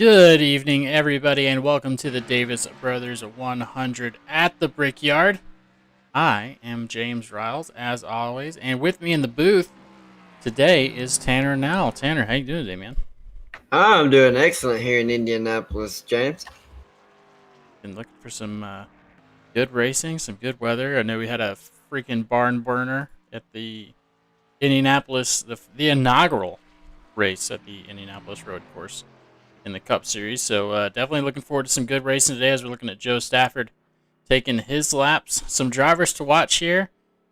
Good evening, everybody, and welcome to the Davis Brothers 100 at the Brickyard. I am James Riles, as always, and with me in the booth today is Tanner Now. Tanner, how you doing today, man? I'm doing excellent here in Indianapolis, James. Been looking for some good racing, some good weather. I know we had a freaking barn burner at the Indianapolis, the inaugural race at the Indianapolis Road Course in the Cup Series. So definitely looking forward to some good racing today as we're looking at Joe Stafford taking his laps. Some drivers to watch here.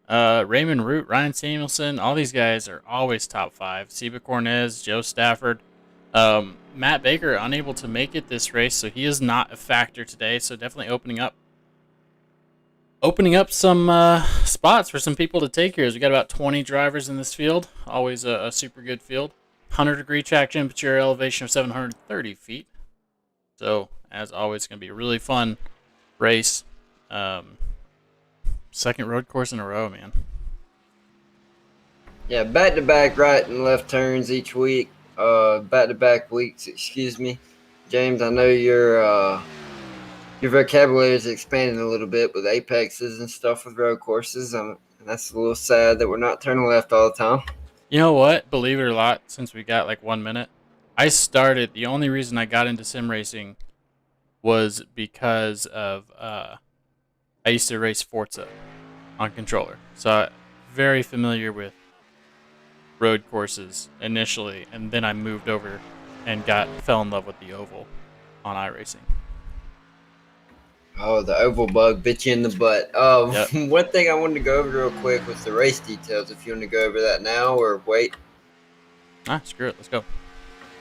Raymond Root, Ryan Samuelson, all these guys are always top five. Seba Cornez, Joe Stafford. Matt Baker unable to make it this race, so he is not a factor today. So definitely opening up some spots for some people to take here. As we got about 20 drivers in this field. Always a super good field. 100-degree track temperature, elevation of 730 feet. So, as always, it's going to be a really fun race. Second road course in a row, man. Yeah, back-to-back right and left turns each week. Back-to-back weeks, excuse me. James, I know your vocabulary is expanding a little bit with apexes and stuff with road courses. And that's a little sad that we're not turning left all the time. You know what? Believe it or not, since we got like 1 minute, the only reason I got into sim racing was because of I used to race Forza on controller. So I'm very familiar with road courses initially, and then I moved over and fell in love with the oval on iRacing. Oh, the oval bug bit you in the butt. Yep. One thing I wanted to go over real quick was the race details. If you want to go over that now or wait. Screw it. Let's go.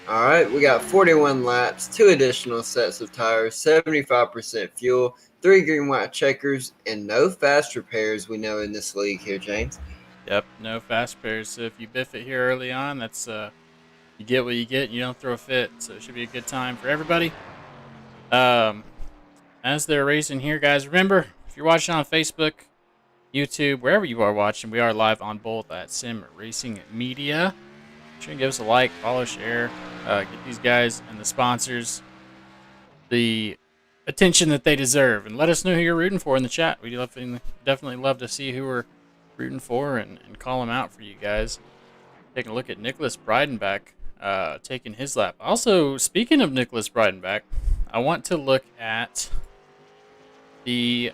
All right, we got 41 laps, 2 additional sets of tires, 75% fuel, 3 green-white checkers, and no fast repairs we know in this league here, James. Yep, no fast repairs. So if you biff it here early on, that's you get what you get, and you don't throw a fit. So it should be a good time for everybody. As they're racing here, guys, remember, if you're watching on Facebook, YouTube, wherever you are watching, we are live on both at Sim Racing Media. Make sure you give us a like, follow, share, get these guys and the sponsors the attention that they deserve, and let us know who you're rooting for in the chat. We definitely love to see who we're rooting for and call them out for you guys. Taking a look at Nicholas Breidenbach taking his lap. Also, speaking of Nicholas Breidenbach, I want to look at the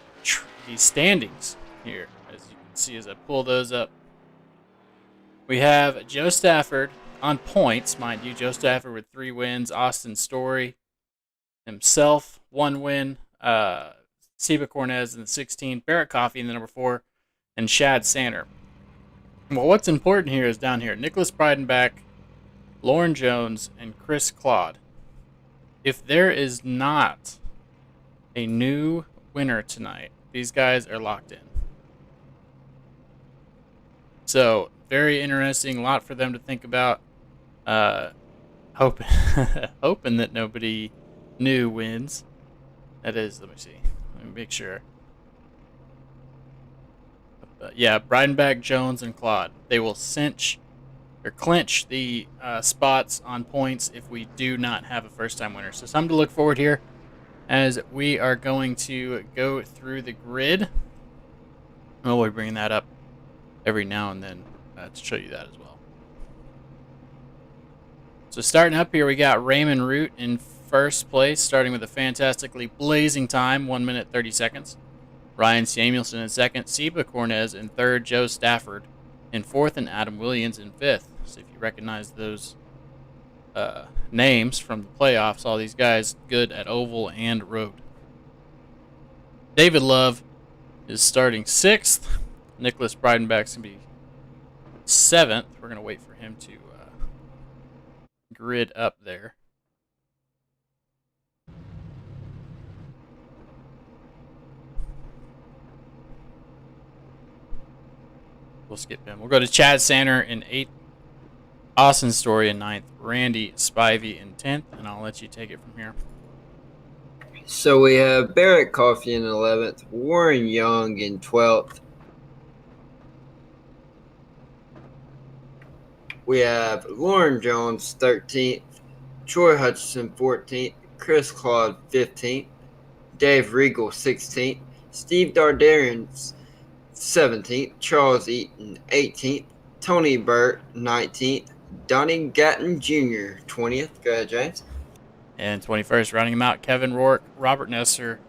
standings here, as you can see as I pull those up. We have Joe Stafford on points, mind you. Joe Stafford with 3 wins. Austin Story himself, 1 win. Seba Cornez in the 16. Barrett Coffey in the number 4. And Shad Sander. Well, what's important here is down here. Nicholas Breidenbach, Lauren Jones, and Chris Claude. If there is not a new winner tonight, these guys are locked in. So, very interesting. A lot for them to think about. Hoping that nobody new wins. That is, let me see. Let me make sure. Yeah, Breidenbach, Jones, and Claude. They will clinch the spots on points if we do not have a first-time winner. So something to look forward here as we are going to go through the grid. Oh, we're bringing that up every now and then to show you that as well. So starting up here, we got Raymond Root in first place, starting with a fantastically blazing time, 1 minute 30 seconds. Ryan Samuelson in second, Seba Cornez in third, Joe Stafford in fourth, and Adam Williams in fifth. So if you recognize those names from the playoffs, all these guys good at oval and road. David Love is starting sixth. Nicholas Breidenbach's going to be seventh. We're going to wait for him to grid up there. We'll skip him. We'll go to Chad Sander in 8th, Austin Story in 9th, Randy Spivey in 10th, and I'll let you take it from here. So we have Barrett Coffey in 11th, Warren Young in 12th. We have Lauren Jones 13th, Troy Hutchison 14th, Chris Claude 15th, Dave Regal 16th, Steve Dardarian 17th, Charles Eaton 18th, Tony Burt 19th, Donnie Gatton Jr. 20th. Go ahead, James. And 21st, rounding them out, Kevin Rourke, Robert Nesser,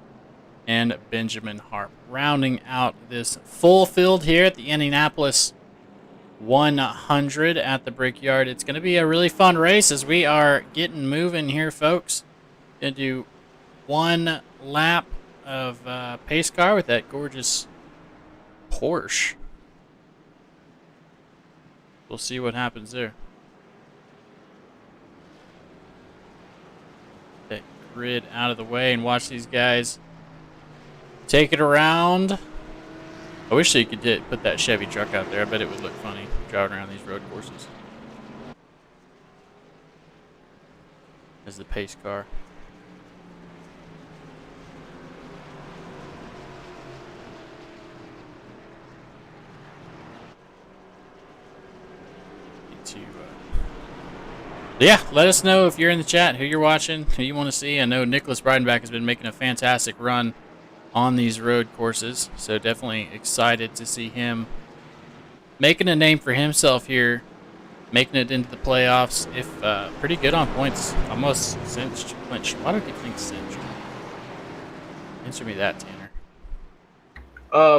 and Benjamin Harp. Rounding out this full field here at the Indianapolis 100 at the Brickyard. It's going to be a really fun race as we are getting moving here, folks. Going to do one lap of pace car with that gorgeous Porsche. We'll see what happens there. That grid out of the way and watch these guys take it around. I wish they could put that Chevy truck out there. I bet it would look funny driving around these road courses. As the pace car. Yeah, let us know if you're in the chat, who you're watching, who you want to see. I know Nicholas Breidenbach has been making a fantastic run on these road courses, so definitely excited to see him making a name for himself here, making it into the playoffs. If pretty good on points, almost cinched, clinched. Why do I keep thinking cinched? Answer me that, Tanner.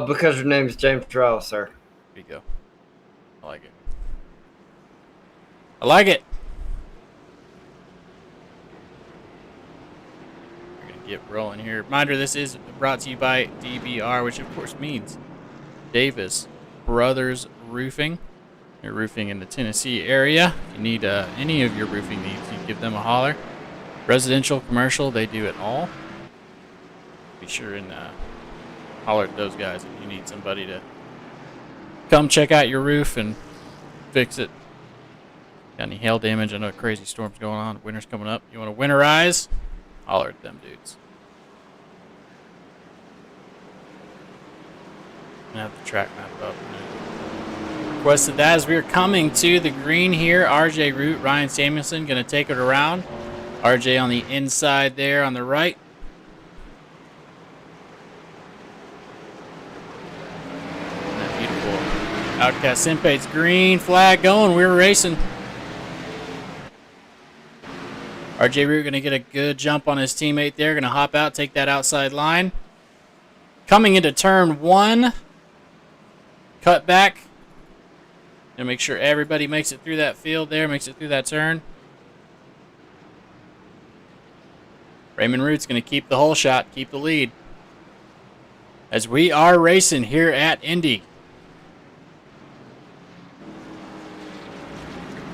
Because your name is James Trial, sir. There you go. I like it. I like it. We're gonna get rolling here. Reminder: this is brought to you by DBR, which of course means Davis Brothers Roofing. You're roofing in the Tennessee area. If you need any of your roofing needs, you can give them a holler. Residential, commercial, they do it all. Be sure and holler at those guys if you need somebody to come check out your roof and fix it. Got any hail damage? I know a crazy storm's going on. Winter's coming up. You want to winterize? Holler at them dudes. I have the track map up. Requested that as we are coming to the green here. RJ Root, Ryan Samuelson going to take it around. RJ on the inside there on the right. That beautiful Outkast Sim Paints green flag going. We're racing. RJ Root going to get a good jump on his teammate there. Going to hop out, take that outside line. Coming into turn one. Cut back. And make sure everybody makes it through that field there, makes it through that turn. Raymond Root's going to keep the whole shot, keep the lead. As we are racing here at Indy.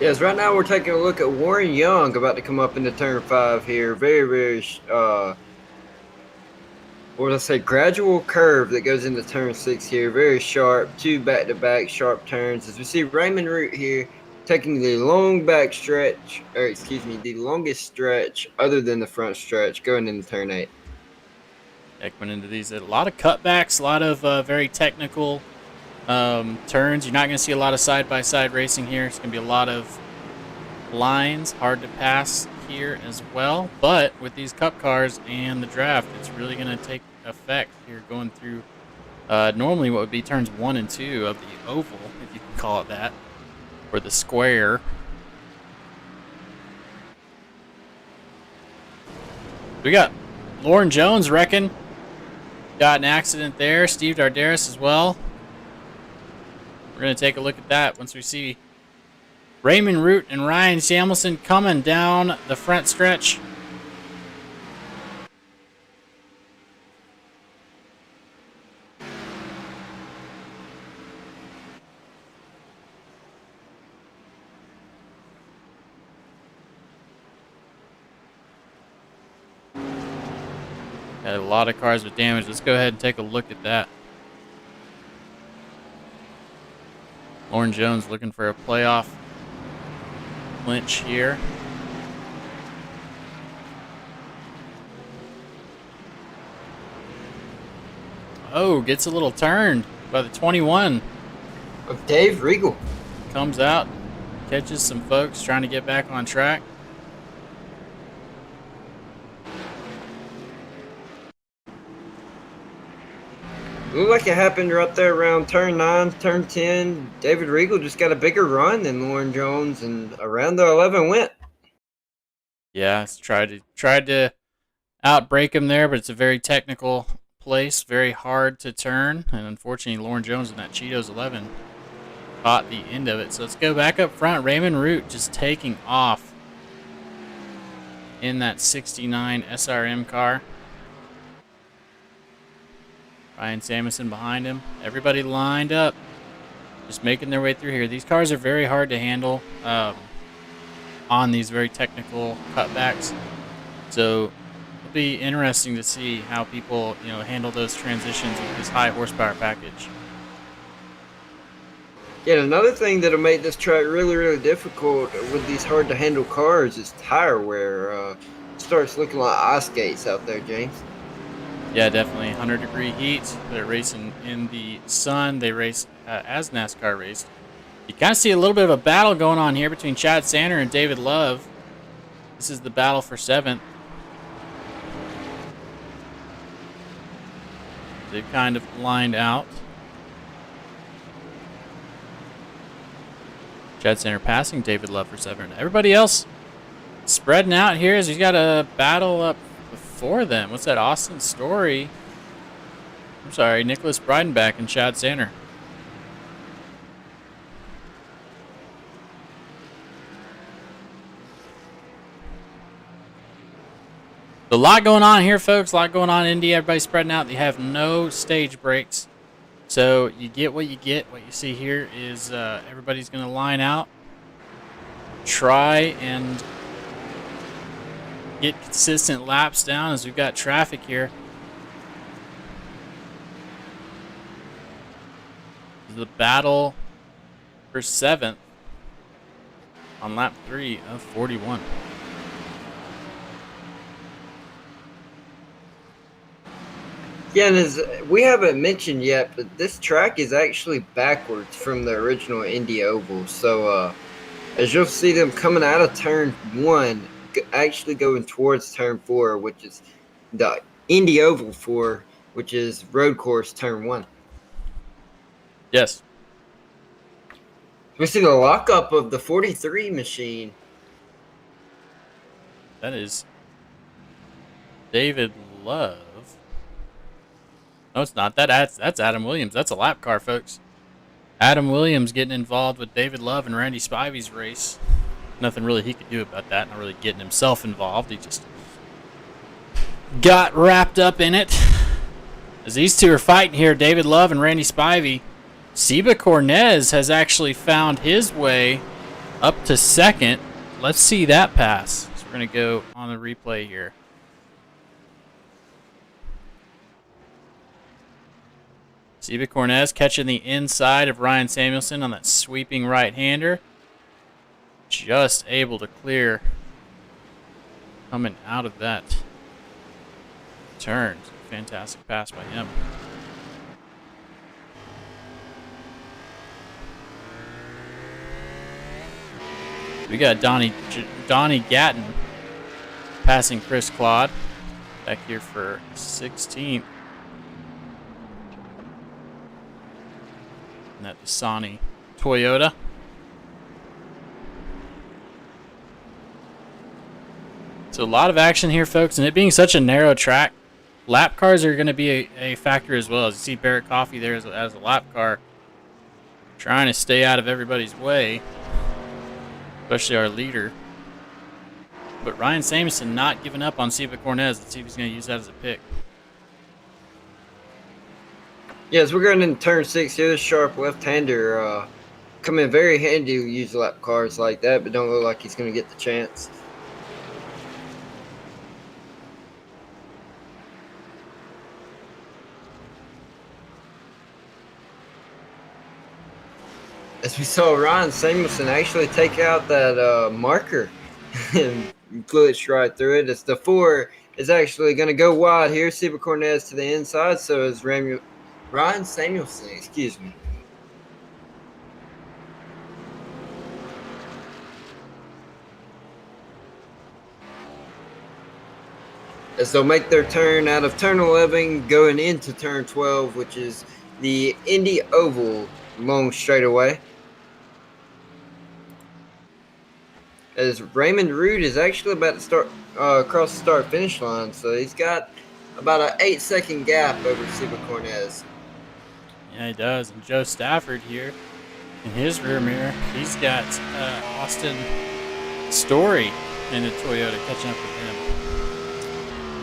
Yes, right now we're taking a look at Warren Young about to come up into turn 5 here. Very, what did I say? Gradual curve that goes into turn 6 here. Very sharp, 2 back-to-back sharp turns. As we see Raymond Root here taking the long back stretch, or excuse me, the longest stretch other than the front stretch going into turn 8. Ekman into these. A lot of cutbacks, a lot of very technical turns. You're not going to see a lot of side-by-side racing here. It's going to be a lot of lines, hard to pass here as well. But with these cup cars and the draft, it's really going to take effect here going through normally what would be turns 1 and 2 of the oval, if you can call it that, or the square. We got Lauren Jones wrecking. Got an accident there. Steve Dardaris as well. We're going to take a look at that once we see Raymond Root and Ryan Samuelson coming down the front stretch. Got a lot of cars with damage. Let's go ahead and take a look at that. Lauren Jones looking for a playoff clinch here. Oh, gets a little turned by the 21. Of Dave Regal. Comes out, catches some folks trying to get back on track. Looked like it happened right there around turn 9, turn 10. David Regal just got a bigger run than Lauren Jones, and around the 11 went. Yeah, it's tried to outbrake him there, but it's a very technical place, very hard to turn, and unfortunately, Lauren Jones in that Cheetos 11 caught the end of it. So let's go back up front. Raymond Root just taking off in that 69 SRM car. Ryan Samuelson behind him. Everybody lined up, just making their way through here. These cars are very hard to handle on these very technical cutbacks. So it'll be interesting to see how people, handle those transitions with this high horsepower package. Yeah, another thing that'll make this track really, really difficult with these hard to handle cars is tire wear. It starts looking like ice skates out there, James. Yeah, definitely 100-degree heat. They're racing in the sun. They race as NASCAR raced. You kind of see a little bit of a battle going on here between Chad Sander and David Love. This is the battle for 7th. They've kind of lined out. Chad Sander passing David Love for 7th. Everybody else spreading out here as he's got a battle up before them. What's that? Austin Story. I'm sorry, Nicholas Breidenbach and Chad Sander. A lot going on here, folks. A lot going on in Indy. Everybody's spreading out. They have no stage breaks. So you get what you get. What you see here is everybody's going to line out, try and get consistent laps down as we've got traffic here. The battle for 7th on lap 3 of 41. Yeah, and as we haven't mentioned yet, but this track is actually backwards from the original Indy Oval. So as you'll see them coming out of turn 1, actually going towards turn 4, which is the Indy Oval 4, which is road course turn 1. Yes. We see the lockup of the 43 machine. That is David Love. No, it's not. That's Adam Williams. That's a lap car, folks. Adam Williams getting involved with David Love and Randy Spivey's race. Nothing really he could do about that. Not really getting himself involved. He just got wrapped up in it. As these two are fighting here, David Love and Randy Spivey, Seba Cornez has actually found his way up to 2nd. Let's see that pass. So we're going to go on the replay here. Seba Cornez catching the inside of Ryan Samuelson on that sweeping right-hander. Just able to clear coming out of that turn. Fantastic pass by him. We got Donnie Gatton passing Chris Claude back here for 16th. And that Dasani Toyota. So a lot of action here, folks, and it being such a narrow track, lap cars are going to be a factor as well. As you see Barrett Coffey there as a lap car, trying to stay out of everybody's way, especially our leader. But Ryan Samuelson not giving up on Seba Cornez. Let's see if he's going to use that as a pick. Yes, we're going into turn 6 here. This sharp left-hander come in very handy to use lap cars like that, but don't look like he's going to get the chance. As we saw Ryan Samuelson actually take out that marker and glitch right through it. As the 4 is actually going to go wide here. Seba Cornez to the inside, so is Ryan Samuelson, excuse me. as they'll make their turn out of turn 11 going into turn 12, which is the Indy Oval long straightaway. As Raymond Root is actually about to start across the start finish line, so he's got about an 8-second gap over Seba Cornez. Yeah, he does. And Joe Stafford here in his rear mirror, he's got Austin Story in the Toyota catching up with him.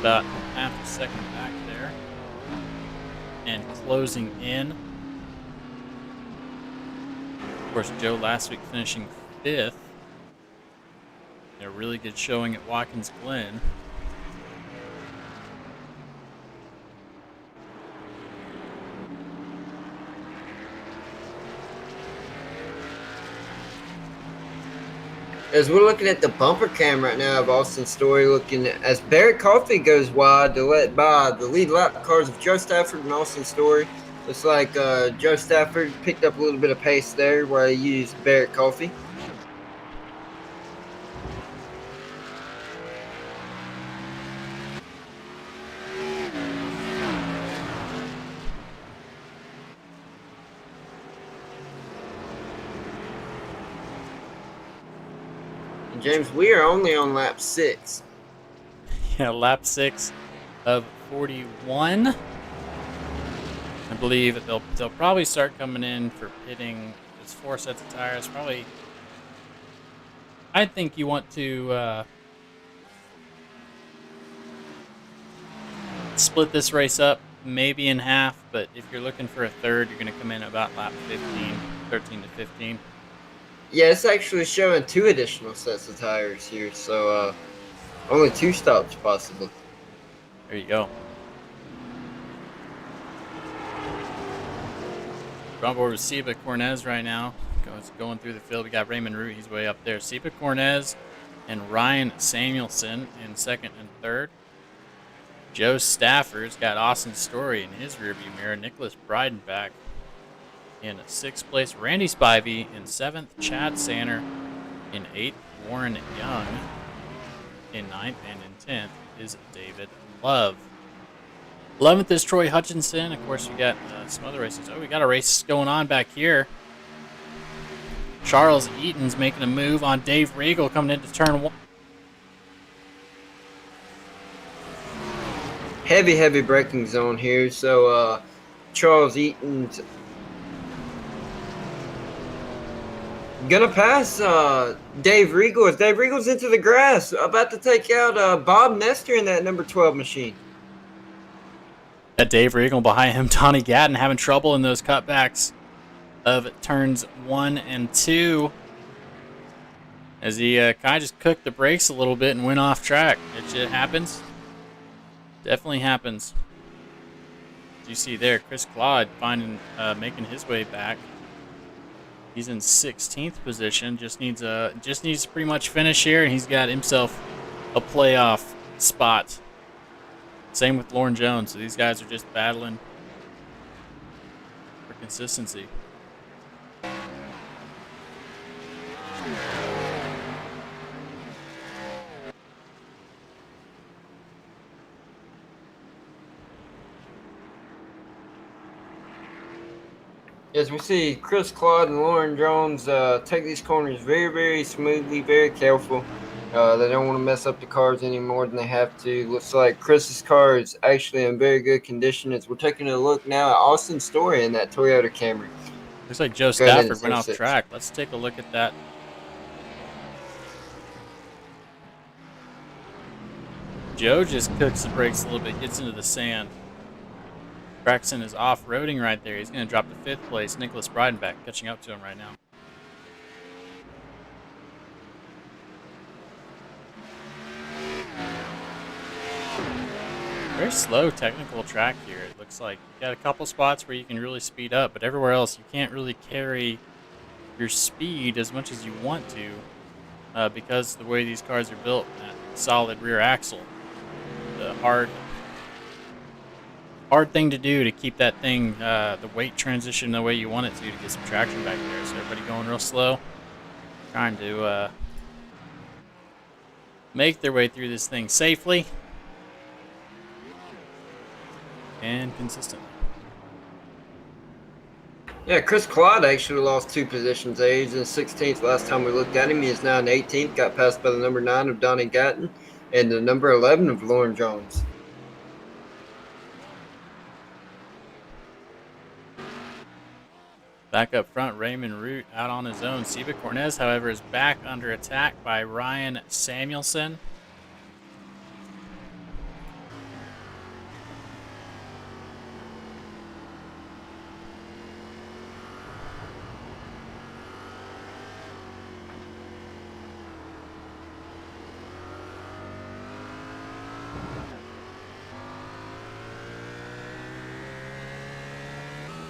About half a second back there. And closing in. Of course, Joe last week finishing 5th. A really good showing at Watkins Glen. As we're looking at the bumper cam right now of Austin Story, looking as Barrett Coffey goes wide to let by the lead lap cars of Joe Stafford and Austin Story. Looks like Joe Stafford picked up a little bit of pace there while he used Barrett Coffey. James, we are only on lap 6. Yeah, lap 6 of 41. I believe they'll probably start coming in for pitting. It's 4 sets of tires. Probably, I think you want to split this race up maybe in half, but if you're looking for a third, you're going to come in about lap 15, 13 to 15. Yeah, it's actually showing 2 additional sets of tires here, so only 2 stops possible. There you go. We're on board with Seba Cornez right now. Going through the field. We got Raymond Root. He's way up there. Seba Cornez and Ryan Samuelson in 2nd and 3rd. Joe Stafford's got Austin Story in his rearview mirror. Nicholas Breidenbach in 6th place. Randy Spivey in 7th. Chad Sanner in 8th. Warren Young in 9th. And in 10th is David Love. 11th is Troy Hutchinson. Of course, we got some other races. Oh, we got a race going on back here. Charles Eaton's making a move on Dave Regal coming into turn 1. Heavy braking zone here. So Charles Eaton's gonna pass Dave Regal as Dave Regal's into the grass, about to take out Bob Nestor in that number 12 machine. Dave Regal behind him, Donnie Gatton having trouble in those cutbacks of turns 1 and 2 as he kind of just cooked the brakes a little bit and went off track. It happens. Definitely happens. As you see there, Chris Claude making his way back. He's in 16th position. Just needs to pretty much finish here, and he's got himself a playoff spot. Same with Lauren Jones. So these guys are just battling for consistency. As we see Chris Claude and Lauren Jones take these corners very smoothly, very careful. They don't want to mess up the cars any more than they have to. Looks like Chris's car is actually in very good condition. As we're taking a look now at Austin Story in that Toyota Camry. Looks like Joe Stafford went off track. Let's take a look at that. Joe just cooks the brakes a little bit, gets into the sand. Braxton is off-roading right there. He's going to drop to 5th place. Nicholas Breidenbach catching up to him right now. Very slow technical track here. It looks like you got a couple spots where you can really speed up, but everywhere else you can't really carry your speed as much as you want to because the way these cars are built, that solid rear axle. The hard thing to do to keep that thing, the weight transition the way you want it to get some traction back there. So everybody going real slow, trying to make their way through this thing safely. and consistently. Yeah, Chris Claude actually lost 2 positions there. He's in 16th last time we looked at him. He is now in 18th, got passed by the number 9 of Donnie Gatton and the number 11 of Lauren Jones. Back up front, Raymond Root out on his own. Seba Cornez, however, is back under attack by Ryan Samuelson.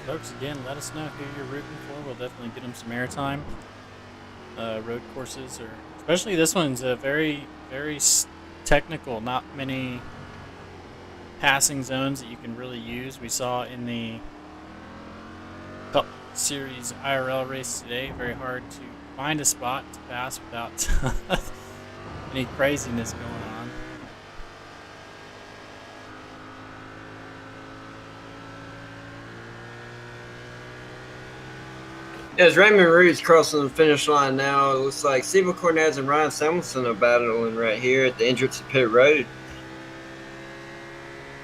Folks, again, let us know who you're rooting for. We'll definitely get them some airtime. Road courses, or especially this one's a very, very technical. Not many passing zones that you can really use. We saw in the Cup Series IRL race today. Very hard to find a spot to pass without any craziness going on. As Raymond Root's crossing the finish line now, it looks like Seba Cornez and Ryan Samuelson are battling right here at the entrance to pit road.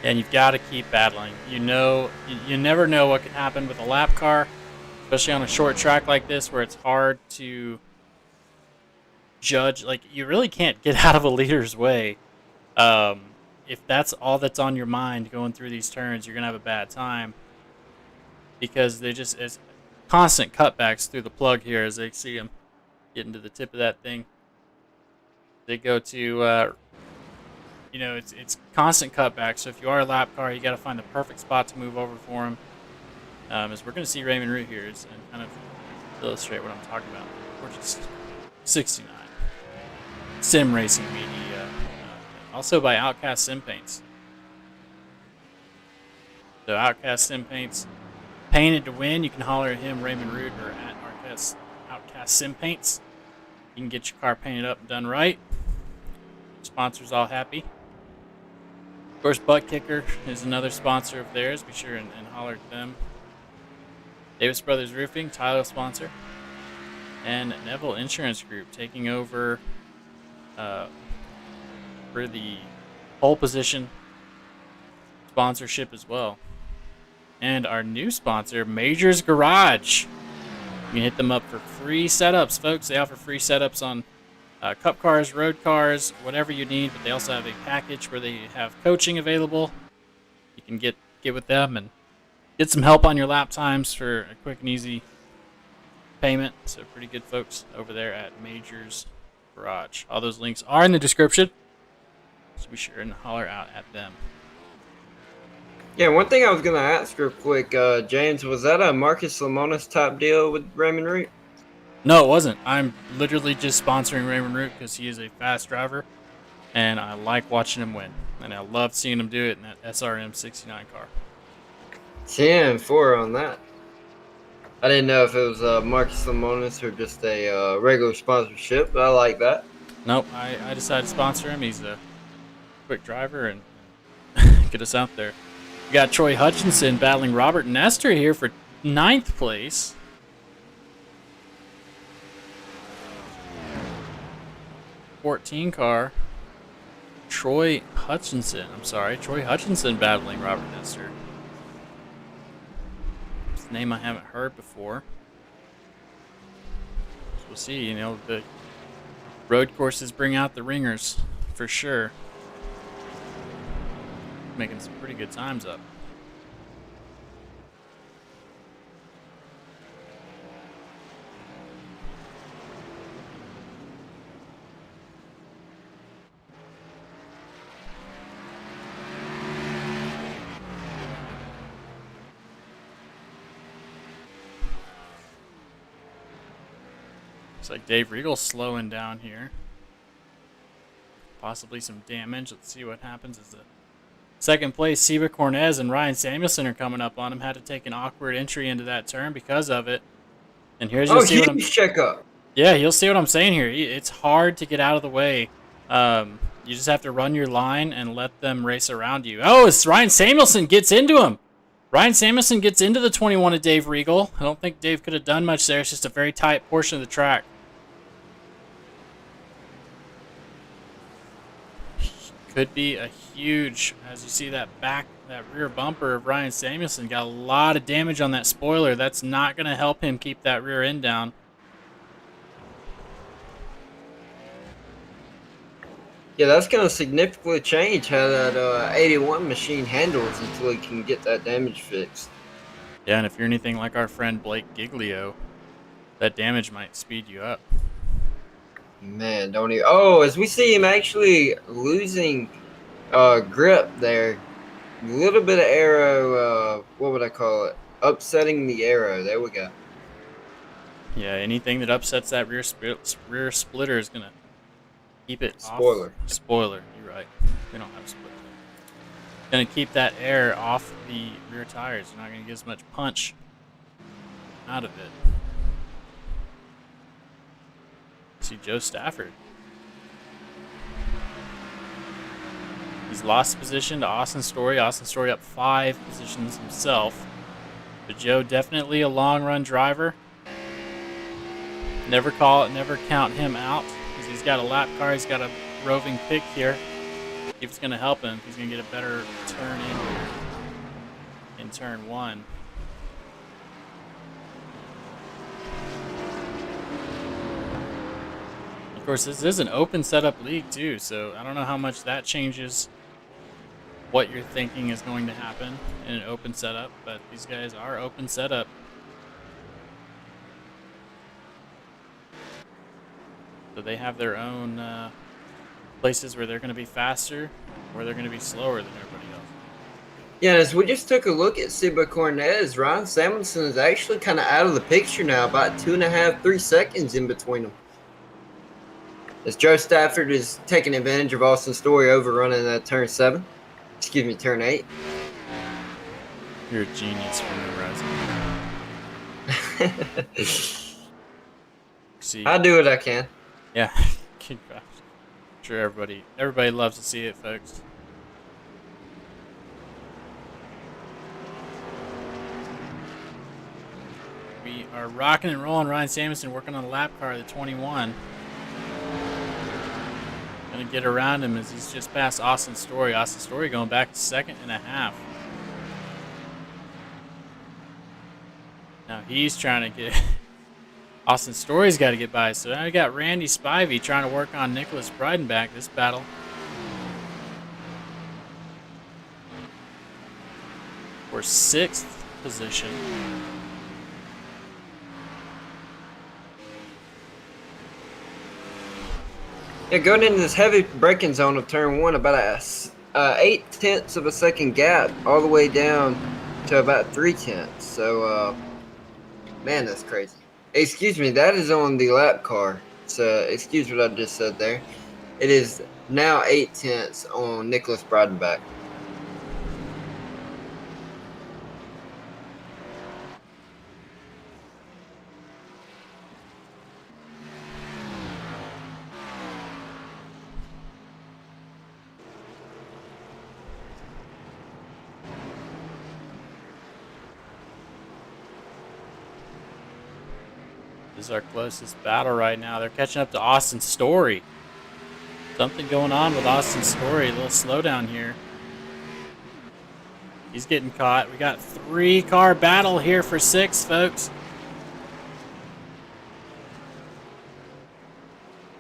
And you've got to keep battling. You know, you never know what can happen with a lap car, especially on a short track like this where it's hard to judge. Like, you really can't get out of a leader's way. If that's all that's on your mind going through these turns, you're going to have a bad time, because they just, it's constant cutbacks through the plug here as they see them getting to the tip of that thing. They go to, you know, it's constant cutbacks. So if you are a lap car, you got to find the perfect spot to move over for them. As we're going to see Raymond Root here and kind of illustrate what I'm talking about. We're just 69 Sim Racing Media, also by Outkast Sim Paints. So Outkast Sim Paints. Painted to win. You can holler at him, Raymond Root, or at Outkast Sim Paints. You can get your car painted up and done right. Sponsors all happy. Of course, Buttkicker is another sponsor of theirs. Be sure and holler at them. Davis Brothers Roofing, title sponsor. And Neville Insurance Group taking over for the pole position sponsorship as well. And our new sponsor, Major's Garage. You can hit them up for free setups, folks. They offer free setups on cup cars, road cars, whatever you need. But they also have a package where they have coaching available. You can get with them and get some help on your lap times for a quick and easy payment. So pretty good folks over there at Major's Garage. All those links are in the description, so be sure and holler out at them. Yeah, one thing I was going to ask real quick, James, was that a Marcus Lemonis type deal with Raymond Root? No, it wasn't. I'm literally just sponsoring Raymond Root because he is a fast driver, and I like watching him win. And I love seeing him do it in that SRM 69 car. 10-4 on that. I didn't know if it was Marcus Lemonis or just a regular sponsorship, but I like that. Nope, I decided to sponsor him. He's a quick driver and get us out there. We got Troy Hutchinson battling Robert Nestor here for 9th place. '14 car. Troy Hutchinson battling Robert Nestor. It's a name I haven't heard before. So we'll see. You know, the road courses bring out the ringers for sure. Making some pretty good times up. Looks like Dave Regal's slowing down here. Possibly some damage. Let's see what happens as the second place, Seba Cornez and Ryan Samuelson are coming up on him. Had to take an awkward entry into that turn because of it. And here's you'll see what I'm check up. Yeah, you'll see what I'm saying here. It's hard to get out of the way. You just have to run your line and let them race around you. Oh, it's Ryan Samuelson gets into him. Ryan Samuelson gets into the 21 of Dave Regal. I don't think Dave could have done much there. It's just a very tight portion of the track. Could be a huge, as you see that rear bumper of Ryan Samuelson got a lot of damage on that spoiler. That's not going to help him keep that rear end down. Yeah, that's going to significantly change how that 81 machine handles until he can get that damage fixed. Yeah, and if you're anything like our friend Blake Giglio, that damage might speed you up. Man, don't he? Oh, as we see him actually losing grip there, a little bit of aero, what would I call it? Upsetting the aero. There we go. Yeah, anything that upsets that rear splitter is going to keep it Spoiler. off. Spoiler, you're right. We don't have a splitter. Going to keep that air off the rear tires. You're not going to get as much punch out of it. See Joe Stafford. He's lost position to Austin Story. Austin Story up 5 positions himself. But Joe definitely a long run driver. Never count him out because he's got a lap car. He's got a roving pick here. If it's going to help him, he's going to get a better turn in here in turn 1. Of course, this is an open setup league too, so I don't know how much that changes what you're thinking is going to happen in an open setup, but these guys are open setup. So they have their own places where they're going to be faster or they're going to be slower than everybody else. Yeah, as we just took a look at Seba Cornez, Ryan Samuelson is actually kind of out of the picture now, about 2.5, 3 seconds in between them. As Joe Stafford is taking advantage of Austin Story overrunning that turn 7. Excuse me, turn 8. You're a genius for memorizing. See, I do what I can. Yeah, I'm sure everybody loves to see it, folks. We are rocking and rolling. Ryan Samuelson working on the lap car, the 21. Gonna get around him as he's just past Austin Story. Austin Story going back to 2.5. Now he's trying to get Austin Story's got to get by. So now we got Randy Spivey trying to work on Nicholas Breidenbach this battle. For 6th position. Yeah, going into this heavy braking zone of turn 1, about a 0.8 of a second gap all the way down to about 0.3. So, man, that's crazy. Excuse me, that is on the lap car. So, excuse what I just said there. It is now 0.8 on Nicholas Breidenbach. This is our closest battle right now. They're catching up to Austin Story. Something going on with Austin Story. A little slowdown here. He's getting caught. We got 3-car battle here for 6, folks.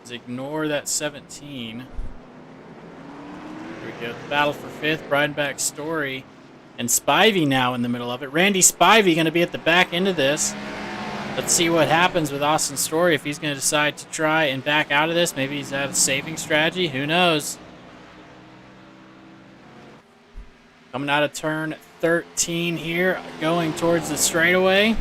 Let's ignore that 17. Here we go. The battle for 5th. Breidenbach Story. And Spivey now in the middle of it. Randy Spivey going to be at the back end of this. Let's see what happens with Austin Story if he's going to decide to try and back out of this. Maybe he's had a saving strategy. Who knows? Coming out of turn 13 here, going towards the straightaway.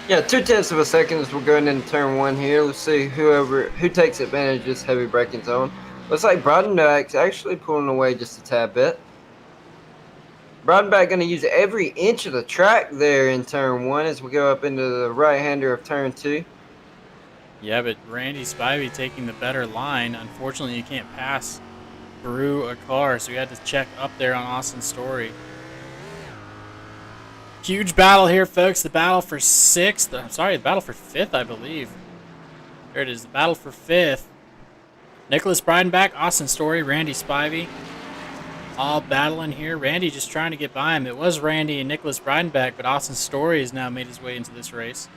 Yeah, 0.2 of a second as we're going into turn 1 here. Let's see who takes advantage of this heavy braking zone. Looks like Breidenbach's actually pulling away just a tad bit. Breidenbach going to use every inch of the track there in turn 1 as we go up into the right-hander of turn 2. Yeah, but Randy Spivey taking the better line. Unfortunately, you can't pass through a car, so you had to check up there on Austin Story. Huge battle here, folks. The battle for 6th. Sorry, the battle for 5th, I believe. There it is. The battle for 5th. Nicholas Breidenbach, Austin Story, Randy Spivey. All battling here. Randy just trying to get by him. It was Randy and Nicholas Breidenbach, but Austin Story has now made his way into this race.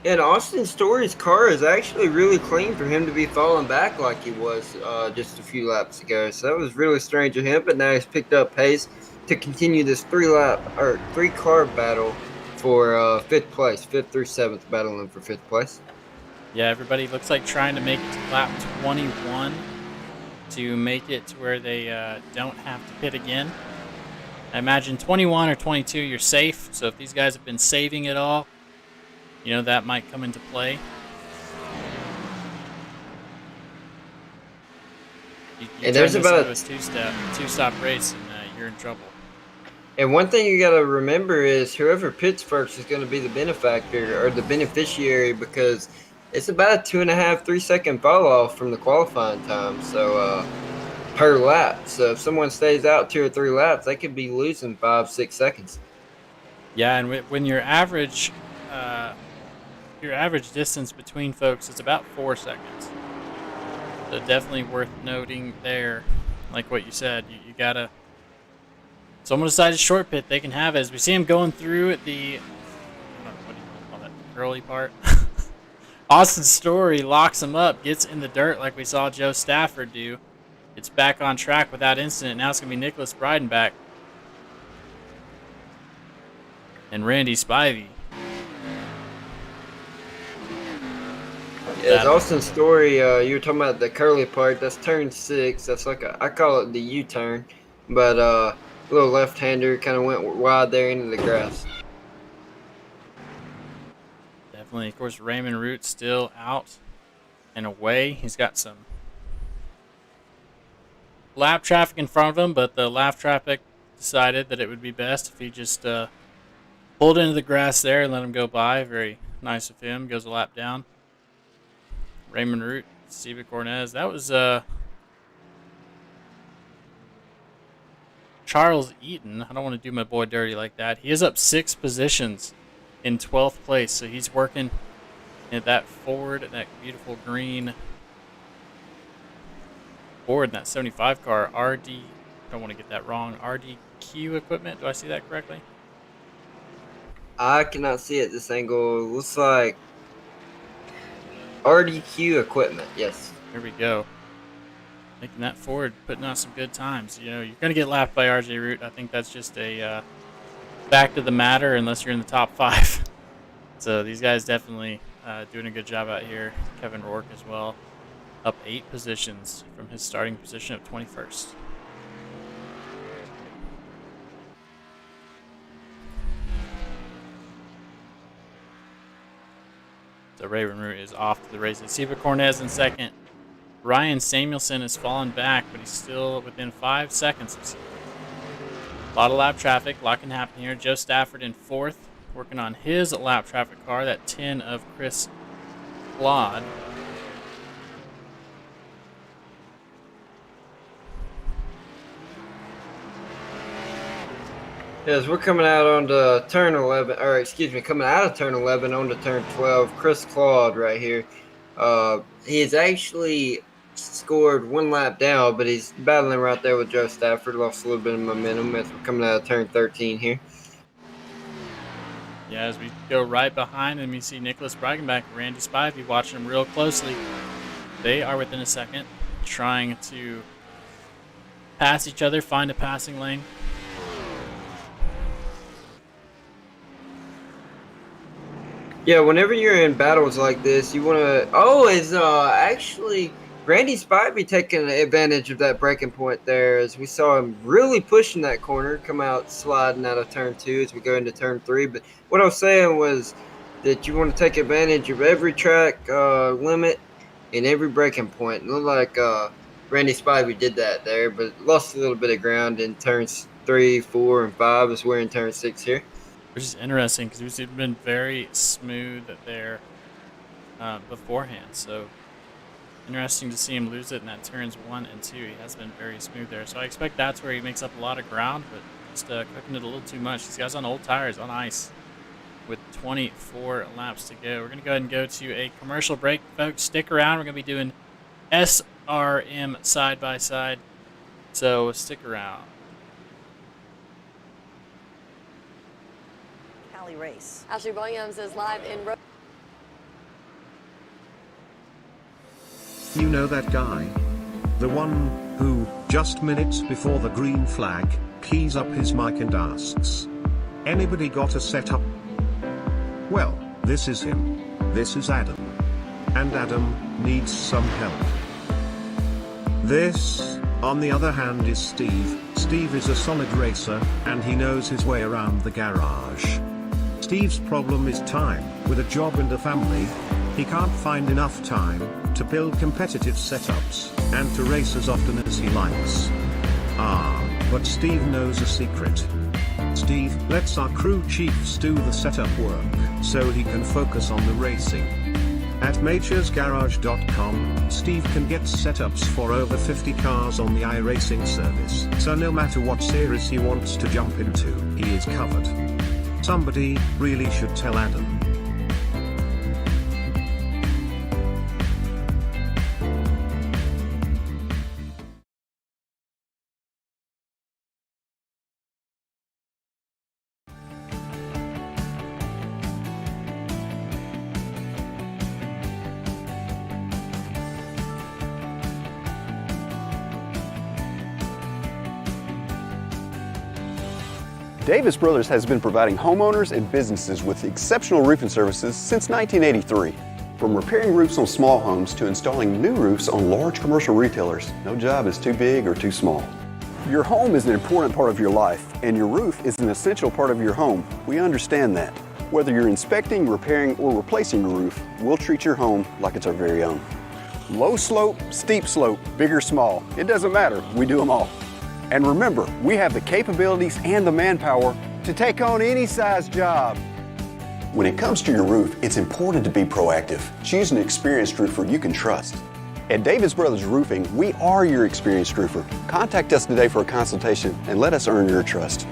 And Austin Story's car is actually really clean for him to be falling back like he was just a few laps ago. So that was really strange of him, but now he's picked up pace to continue this three-car battle for 5th place, 5th through 7th, battling for 5th place. Yeah, everybody looks like trying to make it to lap 21 to make it to where they don't have to pit again. I imagine 21 or 22, you're safe. So if these guys have been saving it all, you know, that might come into play. And there's about a two-stop race, and you're in trouble. And one thing you got to remember is whoever pits first is going to be the benefactor or the beneficiary, because it's about a 2.5, 3 second fall off from the qualifying time. So per lap. So if someone stays out 2 or 3 laps, they could be losing 5, 6 seconds. Yeah, and when your average distance between folks is about 4 seconds. So definitely worth noting there. Like what you said, you gotta. Someone decides to short pit, they can have it. As we see him going through the, what do you call that, curly part? Austin Story locks him up, gets in the dirt like we saw Joe Stafford do. It's back on track without incident. Now it's going to be Nicholas Breidenbach and Randy Spivey. Yeah, Austin Story, you were talking about the curly part. That's turn 6. That's like I call it the U-turn. But little left-hander kind of went wide there into the grass. Definitely. Of course, Raymond Root still out and away. He's got some lap traffic in front of him, but the lap traffic decided that it would be best if he just pulled into the grass there and let him go by. Very nice of him. Goes a lap down. Raymond Root, Steve Cornez. That was Charles Eaton. I don't want to do my boy dirty like that. He is up 6 positions in 12th place, so he's working at that Ford, that beautiful green Ford in that 75 car. Don't want to get that wrong. RDQ equipment. Do I see that correctly? I cannot see it this angle. It looks like RDQ equipment. Yes. Here we go. Making that Ford, putting on some good times. You know, you're going to get lapped by RJ Root. I think that's just a fact of the matter unless you're in the top 5. So these guys definitely doing a good job out here. Kevin Rourke as well. Up 8 positions from his starting position of 21st. So Raven Root is off to the races. Steve Cornez in second. Ryan Samuelson has fallen back, but he's still within 5 seconds. A lot of lap traffic. A lot can happen here. Joe Stafford in 4th, working on his lap traffic car, that 10 of Chris Claude. Yes, we're coming out onto turn 11, or excuse me, coming out of turn 11 onto turn 12. Chris Claude right here. He has actually scored 1 lap down, but he's battling right there with Joe Stafford. Lost a little bit of momentum as we're coming out of turn 13 here. Yeah, as we go right behind him, you see Nicholas Breidenbach and Randy Spivey watching him real closely. They are within a second, trying to pass each other, find a passing lane. Yeah, whenever you're in battles like this, you want to. Oh, is actually Randy Spivey taking advantage of that breaking point there, as we saw him really pushing that corner, come out sliding out of turn 2 as we go into turn 3. But what I was saying was, that you want to take advantage of every track limit and every braking point. It looked like Randy Spivey did that there, but lost a little bit of ground in turns 3, 4, and 5 as we're in turn 6 here. Which is interesting because he's been very smooth there beforehand. So interesting to see him lose it in that turns 1 and 2. He has been very smooth there. So I expect that's where he makes up a lot of ground, but just cooking it a little too much. These guys on old tires, on ice, with 24 laps to go. We're going to go ahead and go to a commercial break, folks. Stick around. We're going to be doing SRM side by side. So stick around. Cali race. Ashley Williams is live in Road. You know that guy? The one who, just minutes before the green flag, keys up his mic and asks, "Anybody got a setup?" Well, this is him. This is Adam. And Adam needs some help. This, on the other hand, is Steve. Steve is a solid racer, and he knows his way around the garage. Steve's problem is time. With a job and a family, he can't find enough time to build competitive setups and to race as often as he likes. But Steve knows a secret. Steve lets our crew chiefs do the setup work so he can focus on the racing. At majorsgarage.com, Steve can get setups for over 50 cars on the iRacing service, so no matter what series he wants to jump into, he is covered. Somebody really should tell Adam. Davis Brothers has been providing homeowners and businesses with exceptional roofing services since 1983. From repairing roofs on small homes to installing new roofs on large commercial retailers, no job is too big or too small. Your home is an important part of your life, and your roof is an essential part of your home. We understand that. Whether you're inspecting, repairing, or replacing your roof, we'll treat your home like it's our very own. Low slope, steep slope, big or small, it doesn't matter, we do them all. And remember, we have the capabilities and the manpower to take on any size job. When it comes to your roof, it's important to be proactive. Choose an experienced roofer you can trust. At Davis Brothers Roofing, we are your experienced roofer. Contact us today for a consultation and let us earn your trust.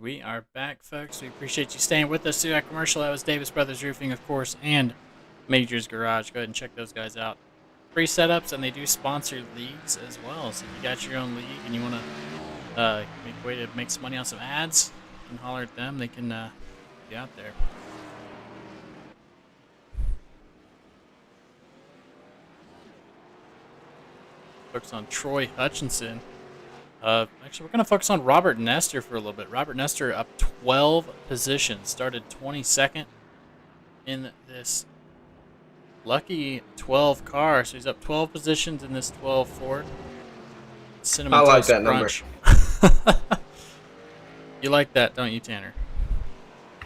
We are back, folks. We appreciate you staying with us through that commercial. That was Davis Brothers Roofing, of course, and Major's Garage. Go ahead and check those guys out. Free setups, and they do sponsor leagues as well. So if you got your own league and you want to make a way to make some money on some ads, you can holler at them. They can be out there. Focus on Troy Hutchinson. Actually, we're going to focus on Robert Nestor for a little bit. Robert Nestor up 12 positions. Started 22nd in this lucky 12 car. So he's up 12 positions in this 12 Ford. Cinnamon I like Toast that Crunch. You like that, don't you, Tanner?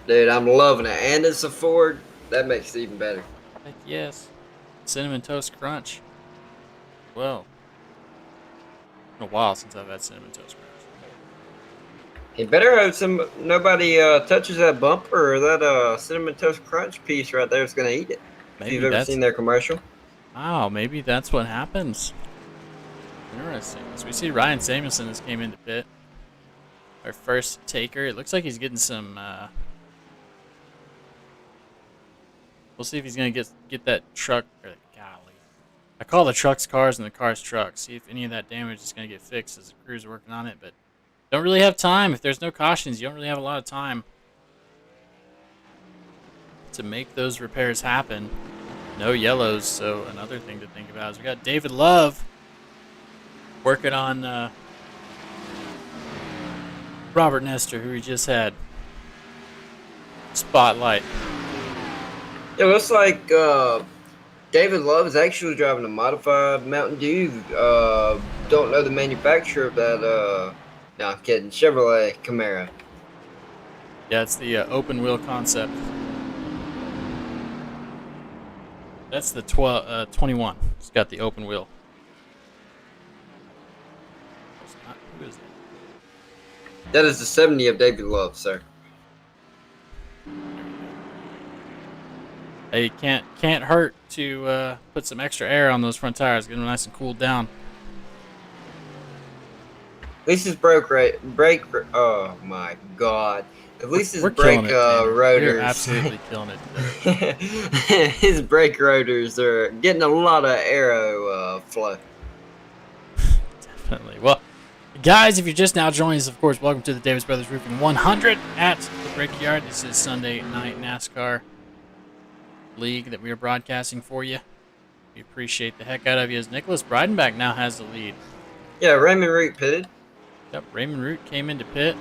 Dude, I'm loving it. And it's a Ford. That makes it even better. Heck yes. Cinnamon Toast Crunch. Well. A while since I've had Cinnamon Toast Crunch. He better hope nobody touches that bumper or that Cinnamon Toast Crunch piece right there is going to eat it. Maybe if you've ever seen their commercial. Wow, maybe that's what happens. Interesting. So we see Ryan Samuelson has came into pit. Our first taker. It looks like he's getting some... we'll see if he's going to get that truck... Golly. I call the trucks cars and the cars trucks. See if any of that damage is going to get fixed as the crew's working on it. But don't really have time. If there's no cautions, you don't really have a lot of time to make those repairs happen. No yellows, so another thing to think about is we got David Love working on Robert Nestor, who we just had spotlight. It looks like David Love is actually driving a modified Mountain Dew. Don't know the manufacturer of that. No, I'm kidding. Chevrolet Camaro. Yeah, it's the open wheel concept. That's the 21. It's got the open wheel. Who is that? That is the 70 of David Love, sir. Hey, can't hurt to put some extra air on those front tires, get them nice and cooled down. At least his brake. Oh my God! At least his We're brake killing it, Tanner. rotors. We're absolutely killing it today. His brake rotors are getting a lot of aero flow. Definitely. Well, guys, if you're just now joining us, of course, welcome to the Davis Brothers Roofing 100 at the Brickyard. This is Sunday Night NASCAR League that we are broadcasting for you. We appreciate the heck out of you as Nicholas Breidenbach now has the lead. Yeah, Raymond Root pitted. Yep, Raymond Root came into pit.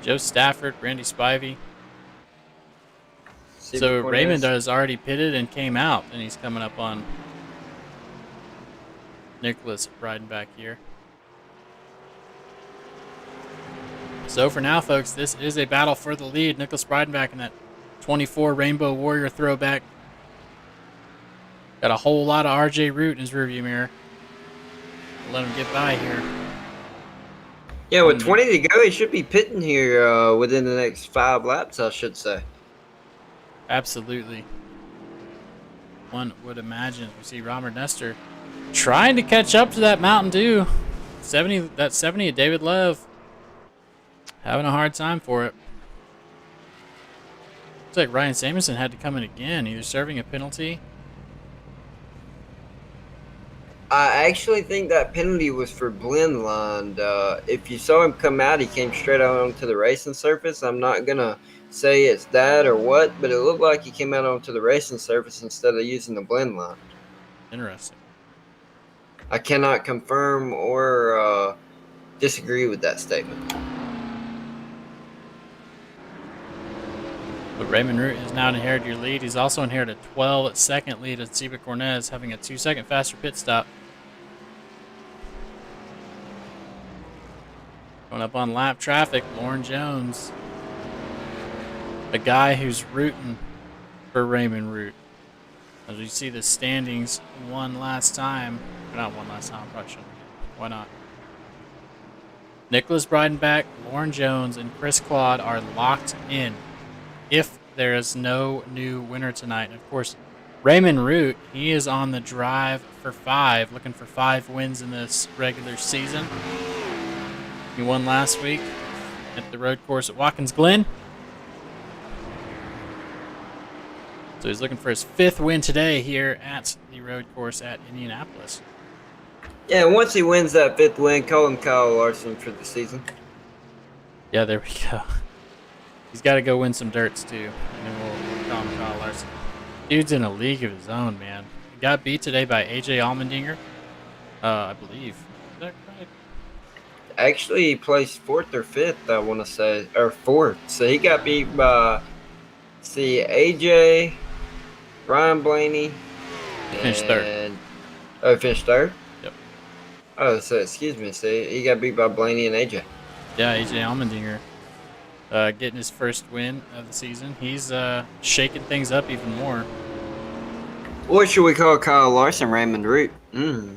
Joe Stafford, Randy Spivey. So Raymond has already pitted and came out, and he's coming up on Nicholas Breidenbach here. So for now, folks, this is a battle for the lead. Nicholas Breidenbach in that 24 Rainbow Warrior throwback. Got a whole lot of RJ Root in his rearview mirror. Let him get by here. Yeah, with 20 to go, he should be pitting here within the next 5 laps, I should say. Absolutely. One would imagine. We see Robert Nestor trying to catch up to that Mountain Dew. 70 of David Love. Having a hard time for it. Looks like Ryan Samuelson had to come in again, either serving a penalty. I actually think that penalty was for blend line. If you saw him come out, he came straight out onto the racing surface. I'm not going to say it's that or what, but it looked like he came out onto the racing surface instead of using the blend line. Interesting. I cannot confirm or disagree with that statement. But Raymond Root has now inherited your lead. He's also inherited a 12-second lead at Seba Cornez, having a 2-second faster pit stop. Going up on lap traffic, Lauren Jones. A guy who's rooting for Raymond Root. As we see the standings one last time. Not one last time, probably shouldn't. Why not? Nicholas Breidenbach, Lauren Jones, and Chris Claude are locked in. If there is no new winner tonight. And of course, Raymond Root, he is on the drive for 5, looking for 5 wins in this regular season. He won last week at the road course at Watkins Glen. So he's looking for his 5th win today here at the road course at Indianapolis. Yeah, once he wins that 5th win, call him Kyle Larson for the season. Yeah, there we go. He's got to go win some dirts, too. And then we'll call him Kyle Larson. Dude's in a league of his own, man. He got beat today by A.J. Allmendinger, I believe. Is that right? Actually, he placed 4th or 5th, I want to say. Or 4th. So he got beat by, A.J., Ryan Blaney. Finished 3rd. Oh, finished 3rd? Yep. Oh, so excuse me. See, he got beat by Blaney and A.J. Yeah, A.J. Allmendinger. Getting his 1st win of the season. He's shaking things up even more. What should we call Kyle Larson, Raymond Root?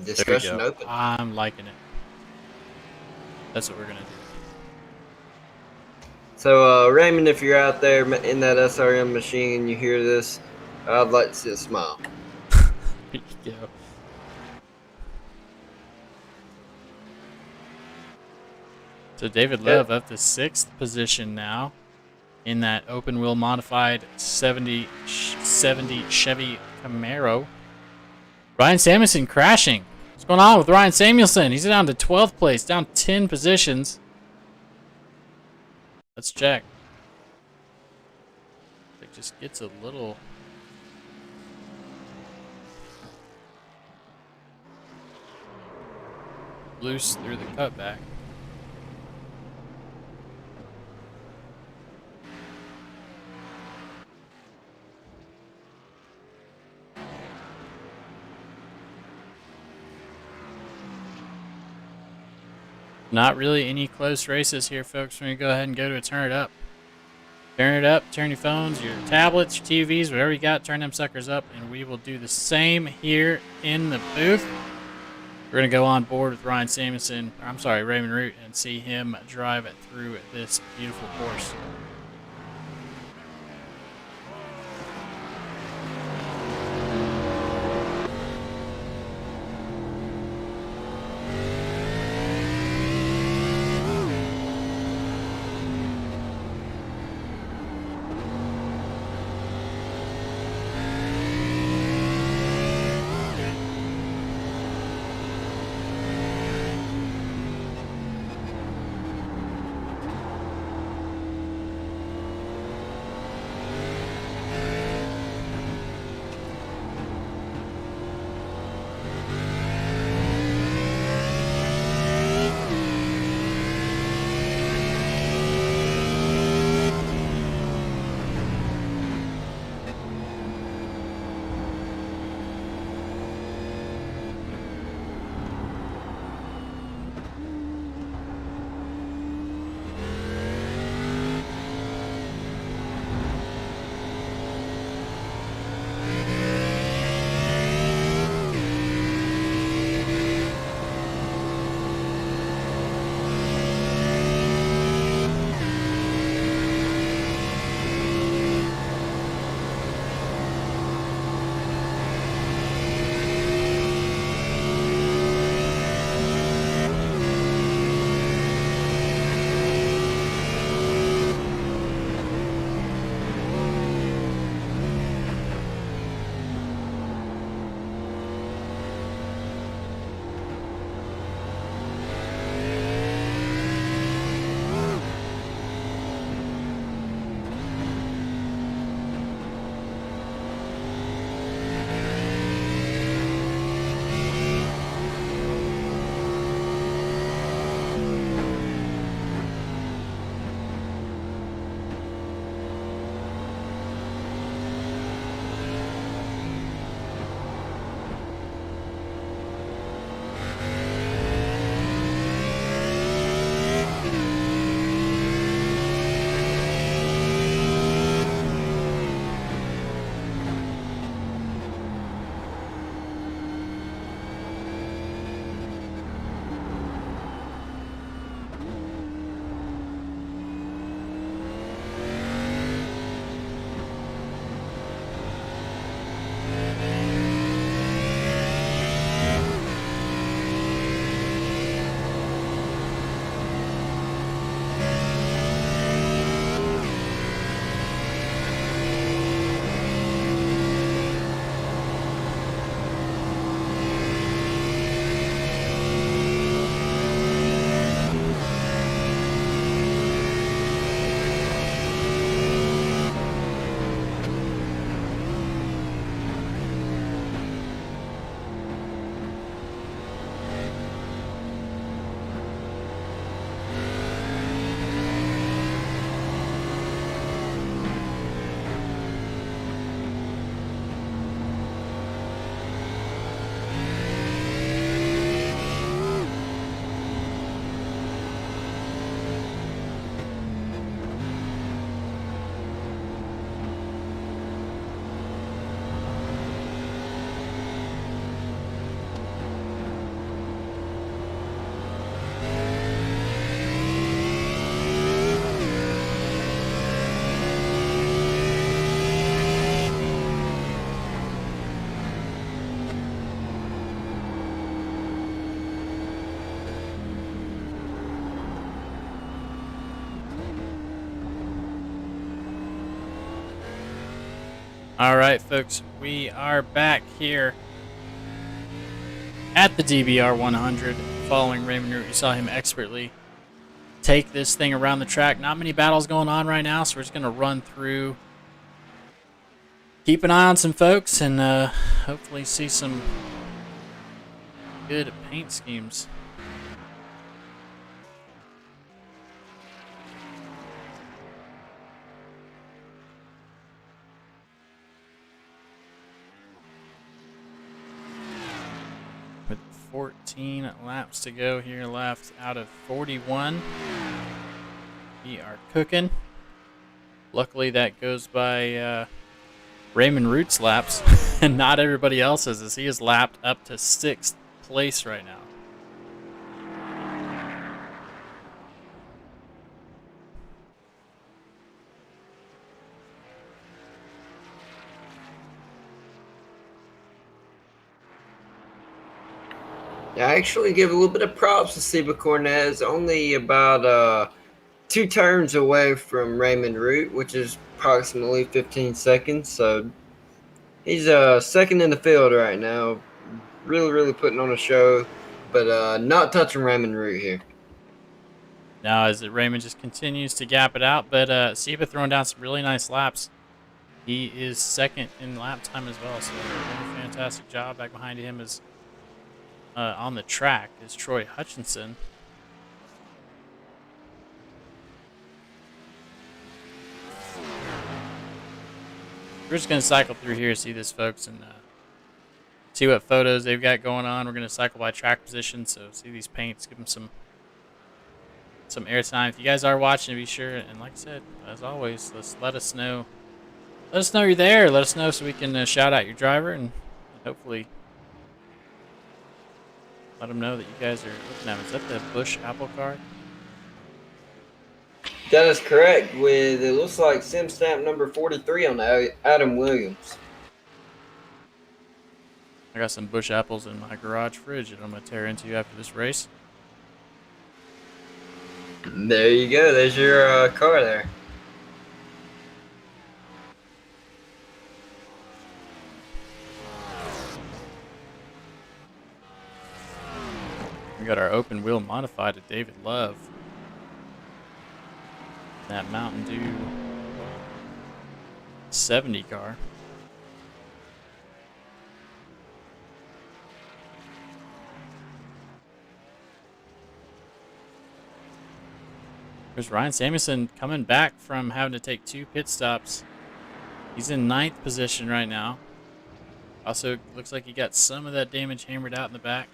Discussion There we go. open. I'm liking it. That's what we're going to do. So, Raymond, if you're out there in that SRM machine and you hear this, I'd like to see a smile. There you go. So David Love up to 6th position now in that open wheel modified 70 Chevy Camaro. Ryan Samuelson crashing. What's going on with Ryan Samuelson? He's down to 12th place, down 10 positions. Let's check. It just gets a little loose through the cutback. Not really any close races here, folks. We're going to go ahead and go to a turn it up. Turn it up, turn your phones, your tablets, your TVs, whatever you got, turn them suckers up, and we will do the same here in the booth. We're going to go on board with Ryan Samuelson, I'm sorry, Raymond Root, and see him drive it through this beautiful course. All right, folks, we are back here at the DBR 100 following Raymond Root. You saw him expertly take this thing around the track. Not many battles going on right now, so we're just going to run through, keep an eye on some folks, and hopefully see some good paint schemes. 14 laps to go here left out of 41. We are cooking. Luckily, that goes by Raymond Root's laps and not everybody else's, as he is lapped up to 6th place right now. Yeah, I actually give a little bit of props to Seba Cornez, only about 2 turns away from Raymond Root, which is approximately 15 seconds. So he's second in the field right now. Really putting on a show, but not touching Raymond Root here. Now, as Raymond just continues to gap it out, but Seba throwing down some really nice laps. He is second in lap time as well, so doing a fantastic job. Back behind him is on the track is Troy Hutchinson. We're just going to cycle through here, see this, folks, and see what photos they've got going on. We're going to cycle by track position, so see these paints, give them some airtime. If you guys are watching, be sure, and like I said, as always, let us know. Let us know you're there. Let us know so we can shout out your driver and hopefully let them know that you guys are looking at them. Is that the Busch Apple card? That is correct. With it looks like sim stamp number 43 on Adam Williams. I got some Busch apples in my garage fridge that I'm going to tear into after this race. There you go. There's your car there. We got our open wheel modified to David Love. That Mountain Dew 70 car. There's Ryan Samuelson coming back from having to take 2 pit stops. He's in 9th position right now. Also, looks like he got some of that damage hammered out in the back.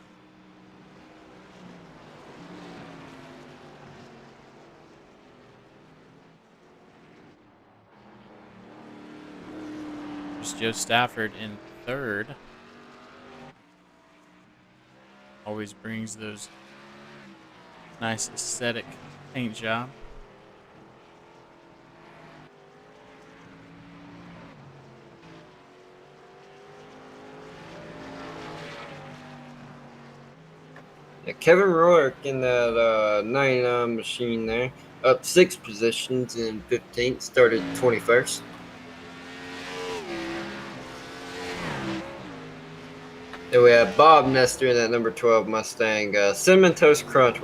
There's Joe Stafford in 3rd. Always brings those nice aesthetic paint job. Yeah, Kevin Rourke in that 99 machine there, up 6 positions in 15th, started 21st. Then we have Bob Nestor in that number 12 Mustang. Cinnamon Toast Crunch,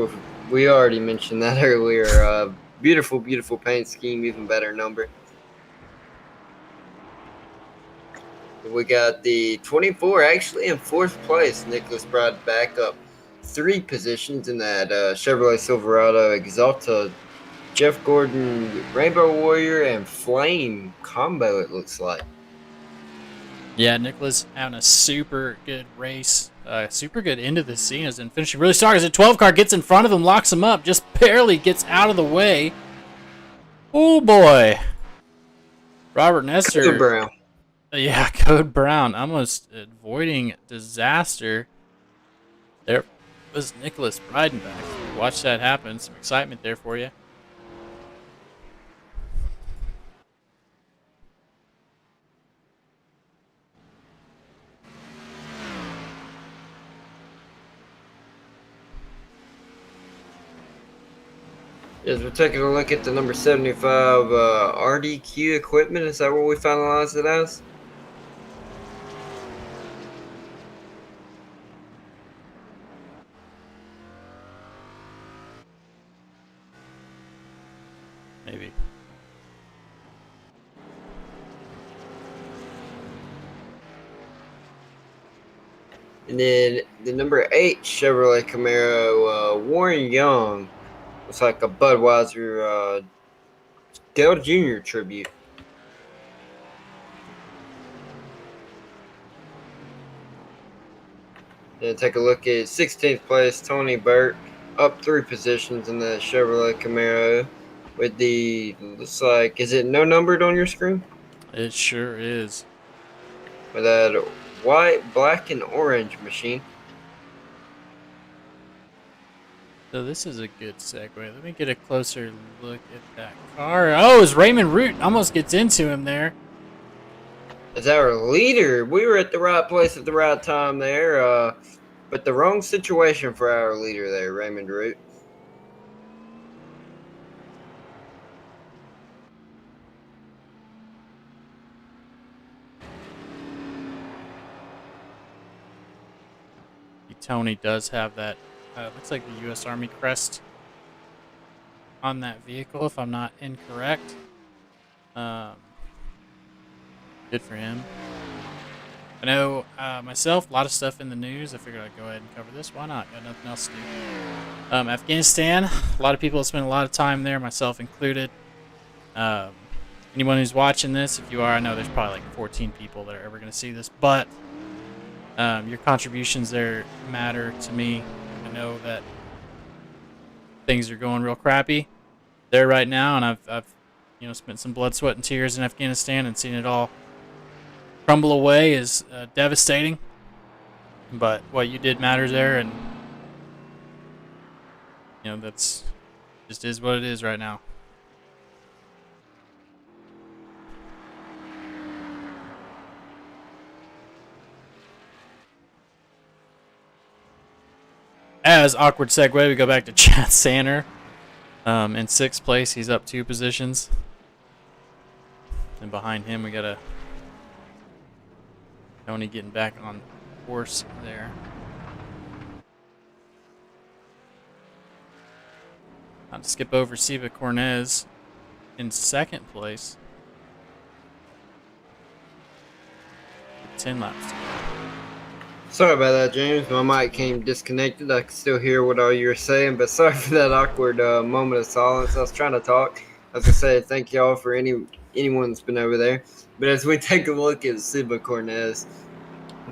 we already mentioned that earlier. Beautiful paint scheme, even better number. We got the 24 actually in 4th place. Nicholas brought back up 3 positions in that Chevrolet Silverado Exalta. Jeff Gordon, Rainbow Warrior, and Flame combo, it looks like. Yeah, Nicholas having a super good race. Super good into the scenes and finishing really strong as a 12 car gets in front of him, locks him up, just barely gets out of the way. Oh boy. Robert Nestor. Code Brown. Yeah, Code Brown. Almost avoiding disaster. There was Nicholas Breidenbach. Watch that happen. Some excitement there for you. Yes, we're taking a look at the number 75 RDQ equipment. Is that what we finalized it as? Maybe. And then the number 8 Chevrolet Camaro, Warren Young. Looks like a Budweiser Dale Jr. tribute. And take a look at 16th place, Tony Burt, up 3 positions in the Chevrolet Camaro with the, looks like, is it no numbered on your screen? It sure is. With that white, black, and orange machine. So this is a good segue. Let me get a closer look at that car. Oh, it's Raymond Root. Almost gets into him there. As our leader, we were at the right place at the right time there, but the wrong situation for our leader there, Raymond Root. Tony does have that, looks like the U.S. Army crest on that vehicle, if I'm not incorrect. Good for him. I know myself, a lot of stuff in the news. I figured I'd go ahead and cover this. Why not? Got nothing else to do. Afghanistan, a lot of people have spent a lot of time there, myself included. Anyone who's watching this, if you are, I know there's probably like 14 people that are ever going to see this, but your contributions there matter to me. I know that things are going real crappy there right now, and I've spent some blood, sweat, and tears in Afghanistan, and seen it all crumble away is devastating. But what you did matters there, and that's just is what it is right now. As awkward segue, we go back to Chad Sanner in 6th place. He's up 2 positions, and behind him we got Tony getting back on course there. Not to skip over Siva Cornez in 2nd place. 10 laps to go. Sorry about that, James. My mic came disconnected. I can still hear what all you were saying, but sorry for that awkward moment of silence. I was trying to talk. I was going to say thank y'all for anyone that's been over there. But as we take a look at Siva Cornez,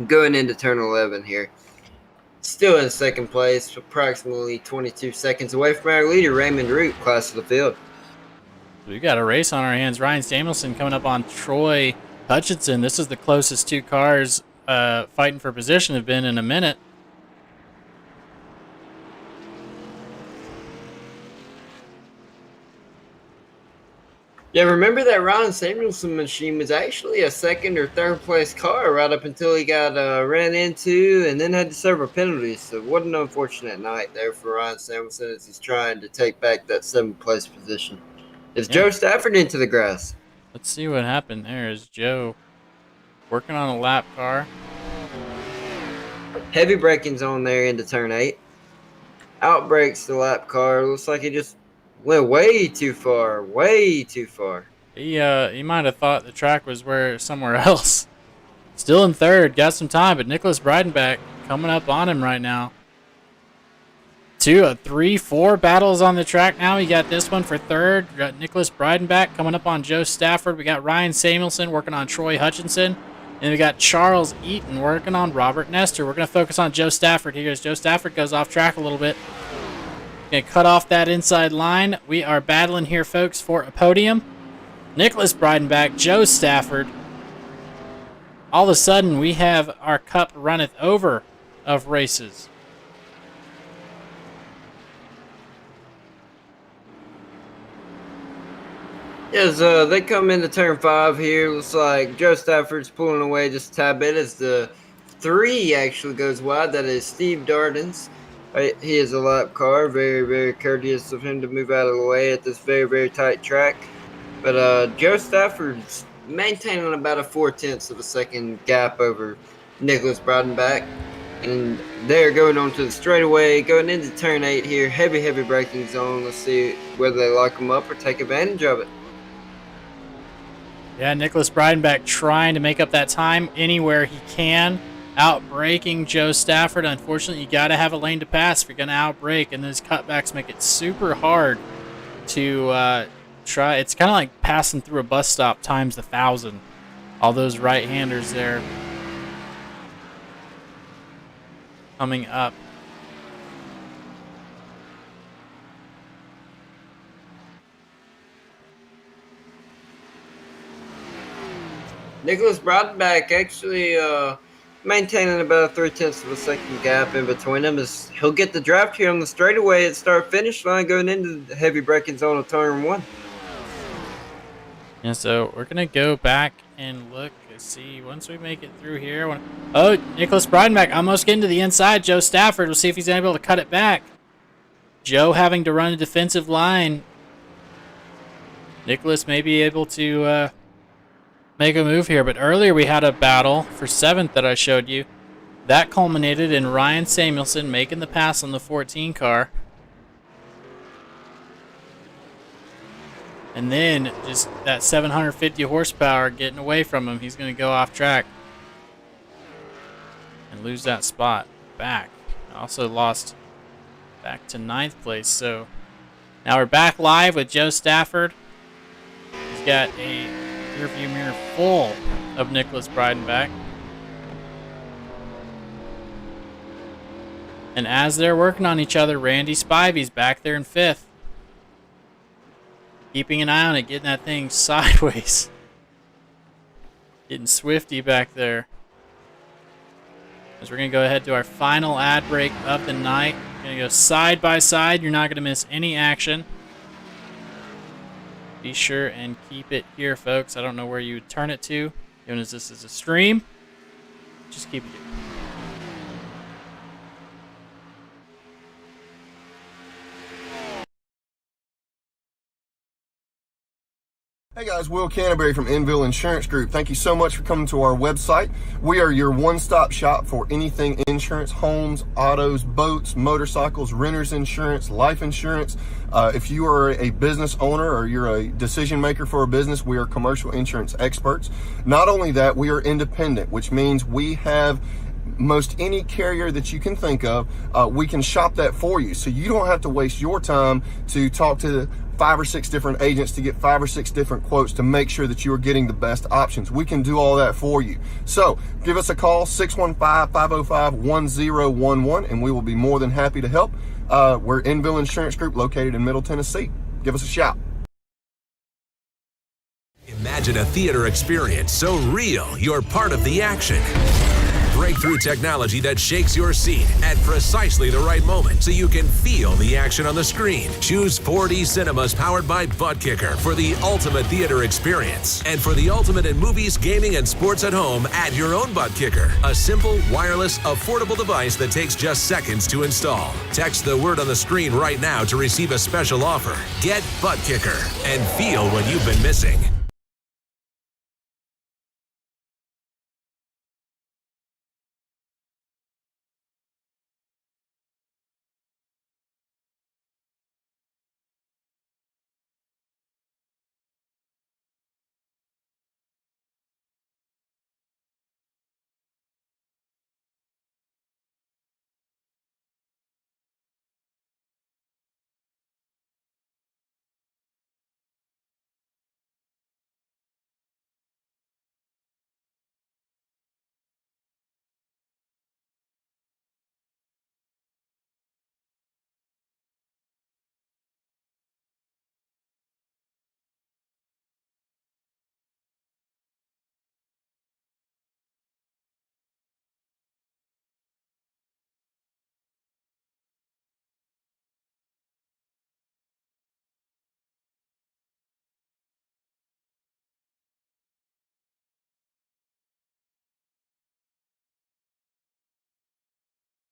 going into turn 11 here, still in 2nd place, approximately 22 seconds away from our leader, Raymond Root, class of the field. We got a race on our hands. Ryan Samuelson coming up on Troy Hutchinson. This is the closest 2 cars fighting for position have been in a minute. Yeah, remember that Ryan Samuelson machine was actually a 2nd or 3rd place car right up until he got ran into and then had to serve a penalty. So what an unfortunate night there for Ryan Samuelson as he's trying to take back that 7th place position. Is Joe Stafford into the grass? Let's see what happened there. Is Joe working on a lap car? Heavy braking zone there into turn 8. Outbrakes the lap car. Looks like he just went way too far. Way too far. He might have thought the track was somewhere else. Still in 3rd. Got some time, but Nicholas Breidenbach coming up on him right now. 2, 3, 4 battles on the track now. We got this one for 3rd. We got Nicholas Breidenbach coming up on Joe Stafford. We got Ryan Samuelson working on Troy Hutchinson. And we got Charles Eaton working on Robert Nestor. We're going to focus on Joe Stafford here as Joe Stafford goes off track a little bit. Going to cut off that inside line. We are battling here, folks, for a podium. Nicholas Breidenbach, Joe Stafford. All of a sudden, we have our cup runneth over of races. As they come into turn 5 here, looks like Joe Stafford's pulling away just a tad bit as the 3 actually goes wide. That is Steve Darden's. He is a lap car. Very, very courteous of him to move out of the way at this very, very tight track. But Joe Stafford's maintaining about a 0.4 of a second gap over Nicholas Breidenbach. And they're going on to the straightaway, going into turn 8 here. Heavy, heavy braking zone. Let's see whether they lock them up or take advantage of it. Yeah, Nicholas Breidenbach trying to make up that time anywhere he can. Outbraking Joe Stafford. Unfortunately, you got to have a lane to pass if you're going to outbrake, and those cutbacks make it super hard to try. It's kind of like passing through a bus stop times 1,000. All those right-handers there. coming up. Nicholas Breidenbach actually maintaining about a 0.3 of a second gap in between them. As he'll get the draft here on the straightaway at start-finish line going into the heavy braking zone of turn 1. Yeah, so we're going to go back and look and see once we make it through here. Oh, Nicholas Breidenbach almost getting to the inside. Joe Stafford, we'll see if he's able to cut it back. Joe having to run a defensive line. Nicholas may be able to make a move here, but earlier we had a battle for 7th that I showed you. That culminated in Ryan Samuelson making the pass on the 14 car. And then just that 750 horsepower getting away from him. He's going to go off track and lose that spot back. Also lost back to 9th place. So now we're back live with Joe Stafford. He's got a rearview mirror full of Nicholas Breidenbach. And as they're working on each other, Randy Spivey's back there in 5th. Keeping an eye on it, getting that thing sideways. Getting swifty back there. As we're going to go ahead to our final ad break of the night. We're going to go side by side. You're not going to miss any action. Be sure and keep it here, folks. I don't know where you would turn it to, given as this is a stream. Just keep it here. Hey guys, Will Canterbury from Enville Insurance Group. Thank you so much for coming to our website. We are your one-stop shop for anything insurance: homes, autos, boats, motorcycles, renters insurance, life insurance. If you are a business owner or you're a decision maker for a business, we are commercial insurance experts. Not only that, we are independent, which means we have most any carrier that you can think of. We can shop that for you, so you don't have to waste your time to talk to 5 or 6 different agents to get 5 or 6 different quotes to make sure that you are getting the best options. We can do all that for you. So give us a call, 615-505-1011, and we will be more than happy to help. We're Enville Insurance Group, located in Middle Tennessee. Give us a shout. Imagine a theater experience so real you're part of the action. Breakthrough technology that shakes your seat at precisely the right moment so you can feel the action on the screen. Choose 4D cinemas powered by Buttkicker for the ultimate theater experience. And for the ultimate in movies, gaming, and sports at home, add your own Buttkicker. A simple, wireless, affordable device that takes just seconds to install. Text the word on the screen right now to receive a special offer. Get Buttkicker and feel what you've been missing.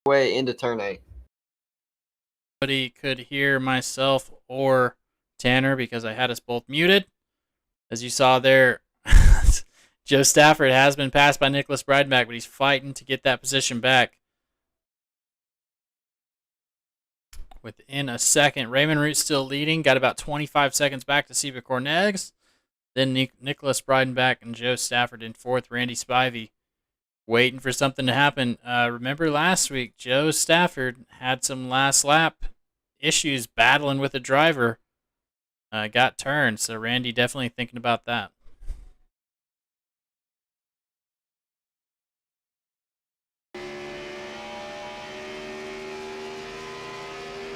Way into turn 8. Nobody could hear myself or Tanner because I had us both muted. As you saw there, Joe Stafford has been passed by Nicholas Breidenbach, but he's fighting to get that position back. Within a second, Raymond Root still leading. Got about 25 seconds back to Seba Cornegs. Then Nicholas Breidenbach and Joe Stafford in 4th. Randy Spivey waiting for something to happen. Remember last week, Joe Stafford had some last lap issues battling with a driver. Got turned, so Randy definitely thinking about that.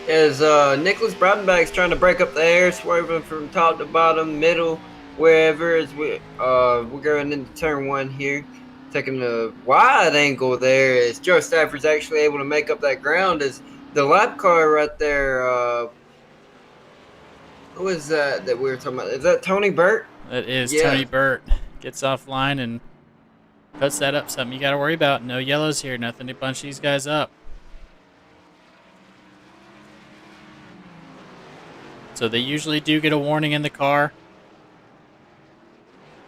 As Nicholas Breidenbach's trying to break up the air, swerving from top to bottom, middle, wherever. As we're going into turn 1 here, taking a wide angle there. As Joe Stafford's actually able to make up that ground. As the lap car right there. Who is that we were talking about? Is that Tony Burt? That is Yeah. Tony Burt. Gets offline and cuts that up. Something you got to worry about. No yellows here. Nothing to bunch these guys up. So they usually do get a warning in the car.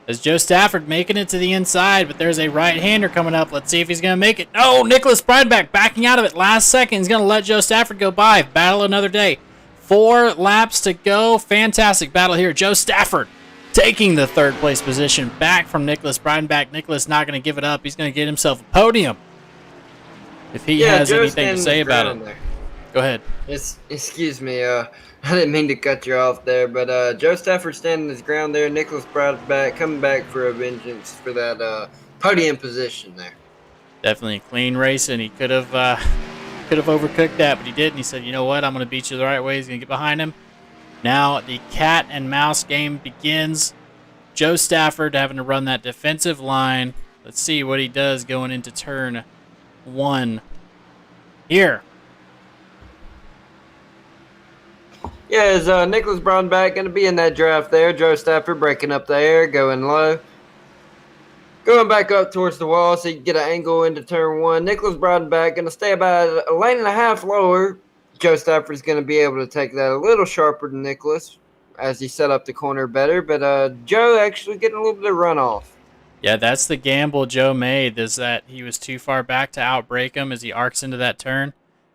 As Joe Stafford making it to the inside, but there's a right-hander coming up. Let's see if he's going to make it. No, Nicholas Breidenbach backing out of it. Last second, he's going to let Joe Stafford go by. Battle another day. 4 laps to go. Fantastic battle here. Joe Stafford taking the 3rd place position back from Nicholas Breidenbach. Nicholas not going to give it up. He's going to get himself a podium if he has Joe's anything to say about it. there. Go ahead. Excuse me, I didn't mean to cut you off there, but Joe Stafford standing his ground there. Nicholas Breidenbach coming back for a vengeance for that podium position there. Definitely clean racing. He could have overcooked that, but he didn't. He said, you know what, I'm going to beat you the right way. He's going to get behind him. Now the cat and mouse game begins. Joe Stafford having to run that defensive line. Let's see what he does going into turn 1 here. Yeah, is Nicholas Breidenbach going to be in that draft there? Joe Stafford breaking up the air, going low. Going back up towards the wall so you can get an angle into turn 1. Nicholas Breidenbach going to stay about a lane and a half lower. Joe Stafford's going to be able to take that a little sharper than Nicholas as he set up the corner better. But Joe actually getting a little bit of runoff. Yeah, that's the gamble Joe made, is that he was too far back to outbrake him as he arcs into that turn.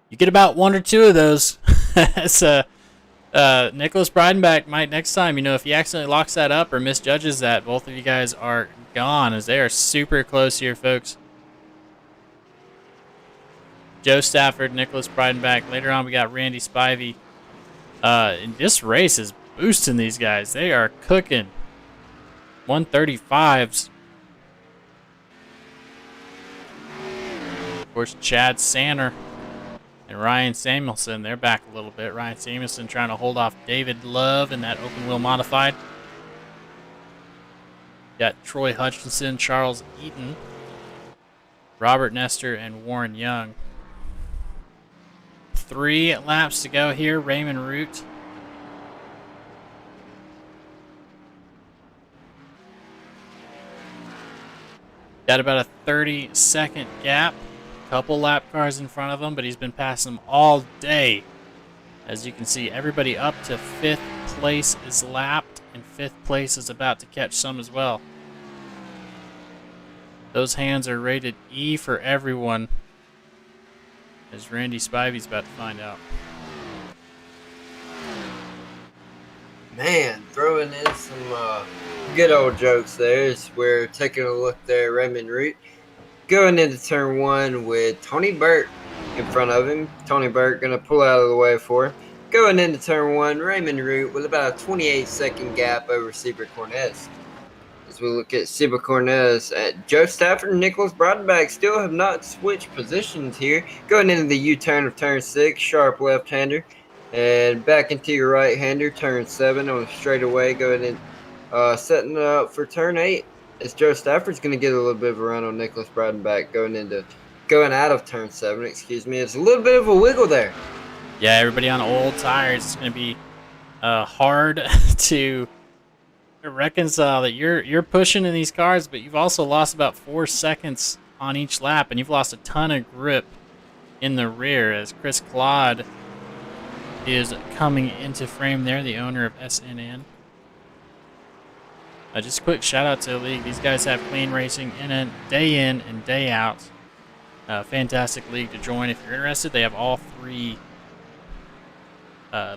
You get about 1 or 2 of those. Nicholas Breidenbach might next time, if he accidentally locks that up or misjudges that, both of you guys are gone, as they are super close here, folks. Joe Stafford, Nicholas Breidenbach. Later on, we got Randy Spivey. And this race is boosting these guys. They are cooking. 135s. Of course, Chad Sanner and Ryan Samuelson, they're back a little bit. Ryan Samuelson trying to hold off David Love in that open wheel modified. Got Troy Hutchinson, Charles Eaton, Robert Nestor, and Warren Young. 3 laps to go here. Raymond Root. Got about a 30-second gap. Couple lap cars in front of him, but he's been passing them all day. As you can see, everybody up to 5th place is lapped, and 5th place is about to catch some as well. Those hands are rated E for everyone, as Randy Spivey's about to find out. Man, throwing in some good old jokes there as we're taking a look there. Raymond Root going into turn 1 with Tony Burt in front of him. Tony Burt going to pull out of the way for him. Going into turn 1, Raymond Root with about a 28-second gap over Seba Cornez. As we look at Seba Cornez, Joe Stafford and Nicholas Breidenbach still have not switched positions here. Going into the U-turn of turn 6, sharp left-hander. And back into your right-hander, turn 7 on the straightaway. Going in, setting it up for turn 8. As Joe Stafford's going to get a little bit of a run on Nicholas Breidenbach going out of turn 7. Excuse me. It's a little bit of a wiggle there. Yeah, everybody on old tires. It's going to be hard to reconcile that you're pushing in these cars, but you've also lost about 4 seconds on each lap, and you've lost a ton of grip in the rear. As Chris Claude is coming into frame there, the owner of SNN. Just a quick shout out to the league. These guys have clean racing in and day out. Fantastic league to join if you're interested. They have all 3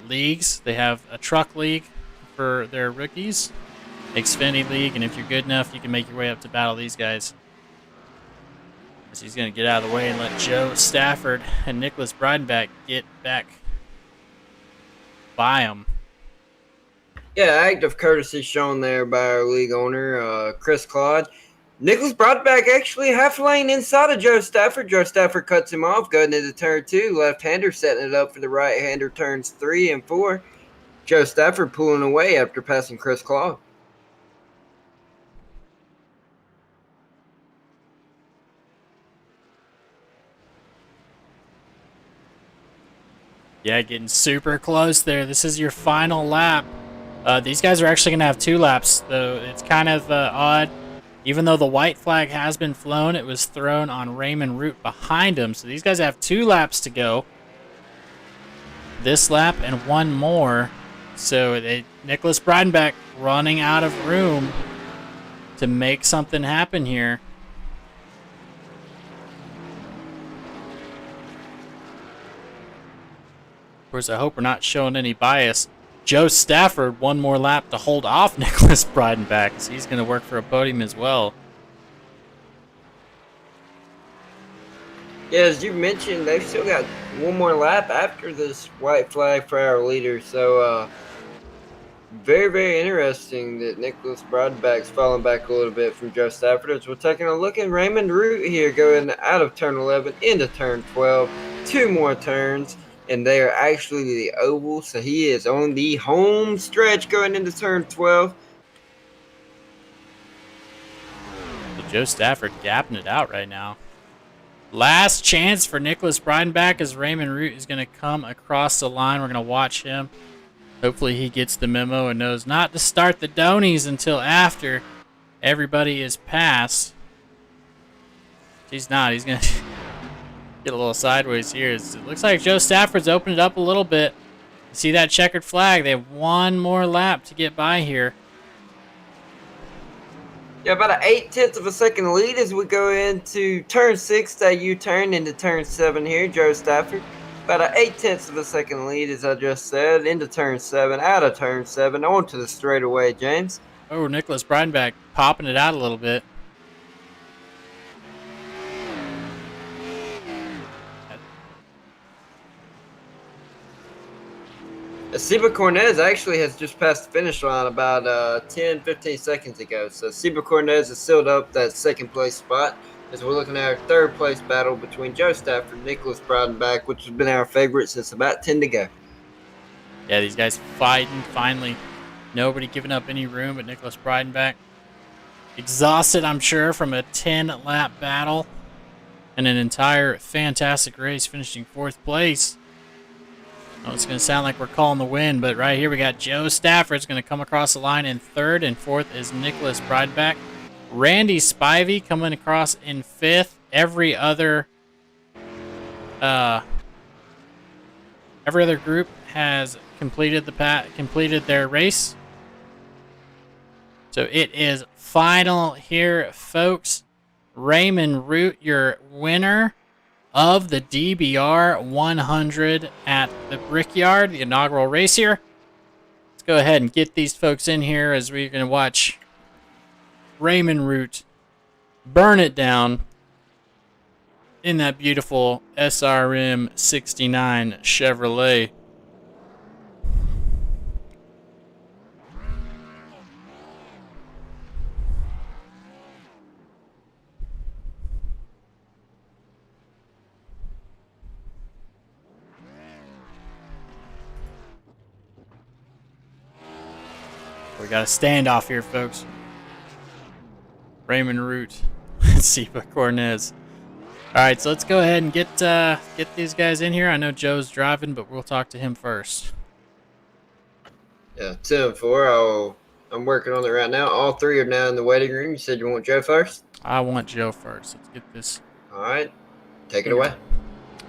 leagues. They have a truck league for their rookies, Xfinity league, and if you're good enough, you can make your way up to battle these guys. So he's going to get out of the way and let Joe Stafford and Nicholas Breidenbach get back by him. Yeah, act of courtesy shown there by our league owner, Chris Claude. Nicholas Broadback actually half lane inside of Joe Stafford. Joe Stafford cuts him off, going into turn 2. Left-hander setting it up for the right-hander turns 3 and 4. Joe Stafford pulling away after passing Chris Claw. Yeah, getting super close there. This is your final lap. These guys are actually going to have 2 laps, though. It's kind of odd. Even though the white flag has been flown, it was thrown on Raymond Root behind him. So these guys have 2 laps to go. This lap and 1 more. So Nicholas Breidenbach running out of room to make something happen here. Of course, I hope we're not showing any bias. Joe Stafford, 1 more lap to hold off Nicholas Breidenbach, so he's going to work for a podium as well. Yeah, as you mentioned, they've still got 1 more lap after this white flag for our leader. So, very, very interesting that Nicholas Breidenbach's falling back a little bit from Joe Stafford. As we're taking a look at Raymond Root here going out of turn 11 into turn 12. 2 more turns. And they are actually the oval, so he is on the home stretch going into turn 12. So Joe Stafford gapping it out right now. Last chance for Nicholas Breidenbach as Raymond Root is going to come across the line. We're going to watch him. Hopefully he gets the memo and knows not to start the Donies until after everybody is passed. He's not. He's going to get a little sideways here. It looks like Joe Stafford's opened it up a little bit. See that checkered flag? They have 1 more lap to get by here. Yeah, about an 0.8 of a second lead as we go into turn 6, that U-turn into turn 7 here, Joe Stafford. About an 0.8 of a second lead, as I just said, into turn 7, out of turn 7, onto the straightaway, James. Oh, Nicholas Breidenbach popping it out a little bit. Seba Cornez actually has just passed the finish line about 10-15 seconds ago. So Seba Cornez has sealed up that 2nd place spot as we're looking at our 3rd place battle between Joe Stafford and Nicholas Breidenbach, which has been our favorite since about 10 to go. Yeah, these guys fighting finally. Nobody giving up any room but Nicholas Breidenbach. Exhausted, I'm sure, from a 10-lap battle and an entire fantastic race, finishing 4th place. Oh, it's going to sound like we're calling the win, but right here we got Joe Stafford's going to come across the line in 3rd, and 4th is Nicholas Breidenbach. Randy Spivey coming across in 5th. Every other group has completed their race. So it is final here, folks. Raymond Root, your winner of the DBR 100 at the Brickyard, the inaugural race here. Let's go ahead and get these folks in here as we're going to watch Raymond Root burn it down in that beautiful SRM 69 Chevrolet. We got a standoff here, folks. Raymond Root, Seba Cornez. All right, so let's go ahead and get these guys in here. I know Joe's driving, but we'll talk to him first. Yeah, 2-4. I'm working on it right now. All 3 are now in the waiting room. You said you want Joe first? I want Joe first. Let's get this. All right, take it away.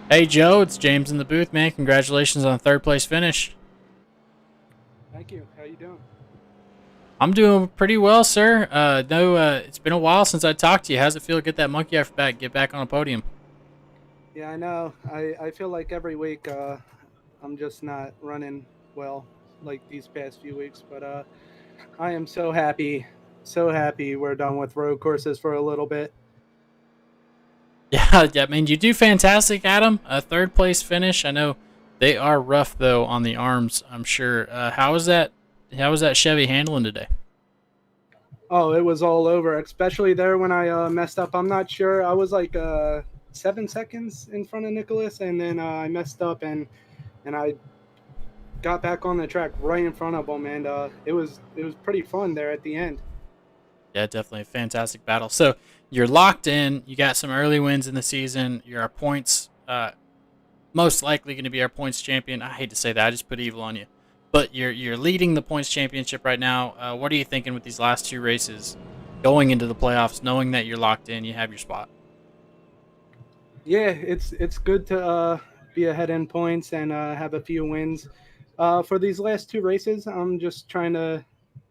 Hey, Joe, it's James in the booth, man. Congratulations on a 3rd place finish. Thank you. How you doing? I'm doing pretty well, sir. It's been a while since I talked to you. How's it feel to get that monkey off your back, get back on a podium? Yeah, I know. I feel like every week I'm just not running well like these past few weeks, but I am so happy we're done with road courses for a little bit. Yeah, I mean, you do fantastic, Adam. A 3rd place finish. I know they are rough, though, on the arms, I'm sure. How was that Chevy handling today? Oh, it was all over, especially there when I messed up. I'm not sure. I was like 7 seconds in front of Nicholas, and then I messed up and I got back on the track right in front of him, and it was pretty fun there at the end. Yeah, definitely a fantastic battle. So you're locked in. You got some early wins in the season. You're our points, most likely going to be our points champion. I hate to say that. I just put evil on you. But you're leading the points championship right now. What are you thinking with these last two races going into the playoffs, knowing that you're locked in, you have your spot? Yeah, it's good to be ahead in points and have a few wins. For these last two races, I'm just trying to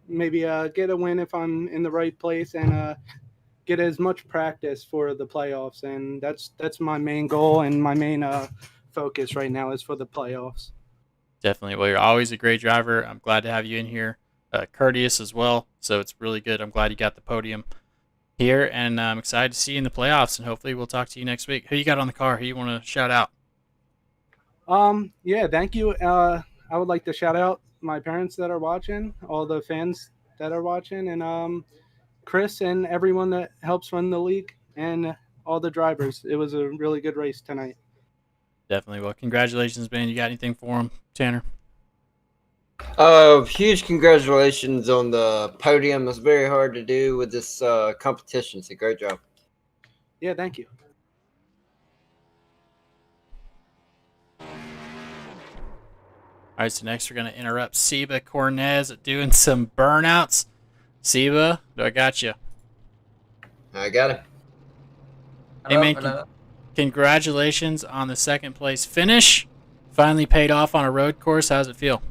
maybe get a win if I'm in the right place and get as much practice for the playoffs. And that's my main goal and my main focus right now is for the playoffs. Definitely. Well, you're always a great driver. I'm glad to have you in here. Courteous as well. So it's really good. I'm glad you got the podium here, and I'm excited to see you in the playoffs, and hopefully we'll talk to you next week. Who you got on the car? Who you want to shout out? Yeah, thank you. I would like to shout out my parents that are watching, all the fans that are watching, and Chris and everyone that helps run the league, and all the drivers. It was a really good race tonight. Definitely. Well, congratulations, man. You got anything for him, Tanner? Huge congratulations on the podium. It's very hard to do with this competition. It's a great job. Yeah, thank you. All right, so next we're going to interrupt Seba Cornez doing some burnouts. Seba, do I got you? I got it. Hey, man, congratulations on the second place finish. Finally paid off on a road course. How's it feel?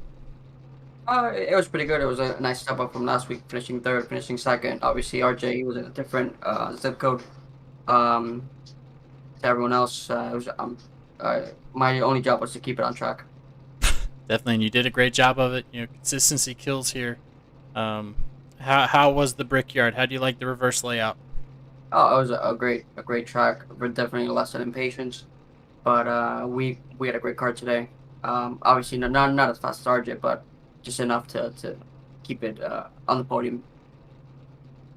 It was pretty good. It was a nice step up from last week, finishing third, finishing second. Obviously, RJ was in a different zip code. To everyone else, my only job was to keep it on track. Definitely, and you did a great job of it. You know, consistency kills here. How was the Brickyard? How do you like the reverse layout? Oh, it was a great track. We're definitely a lesson in patience, but we had a great car today. Obviously, not as fast as RJ, but just enough to keep it on the podium.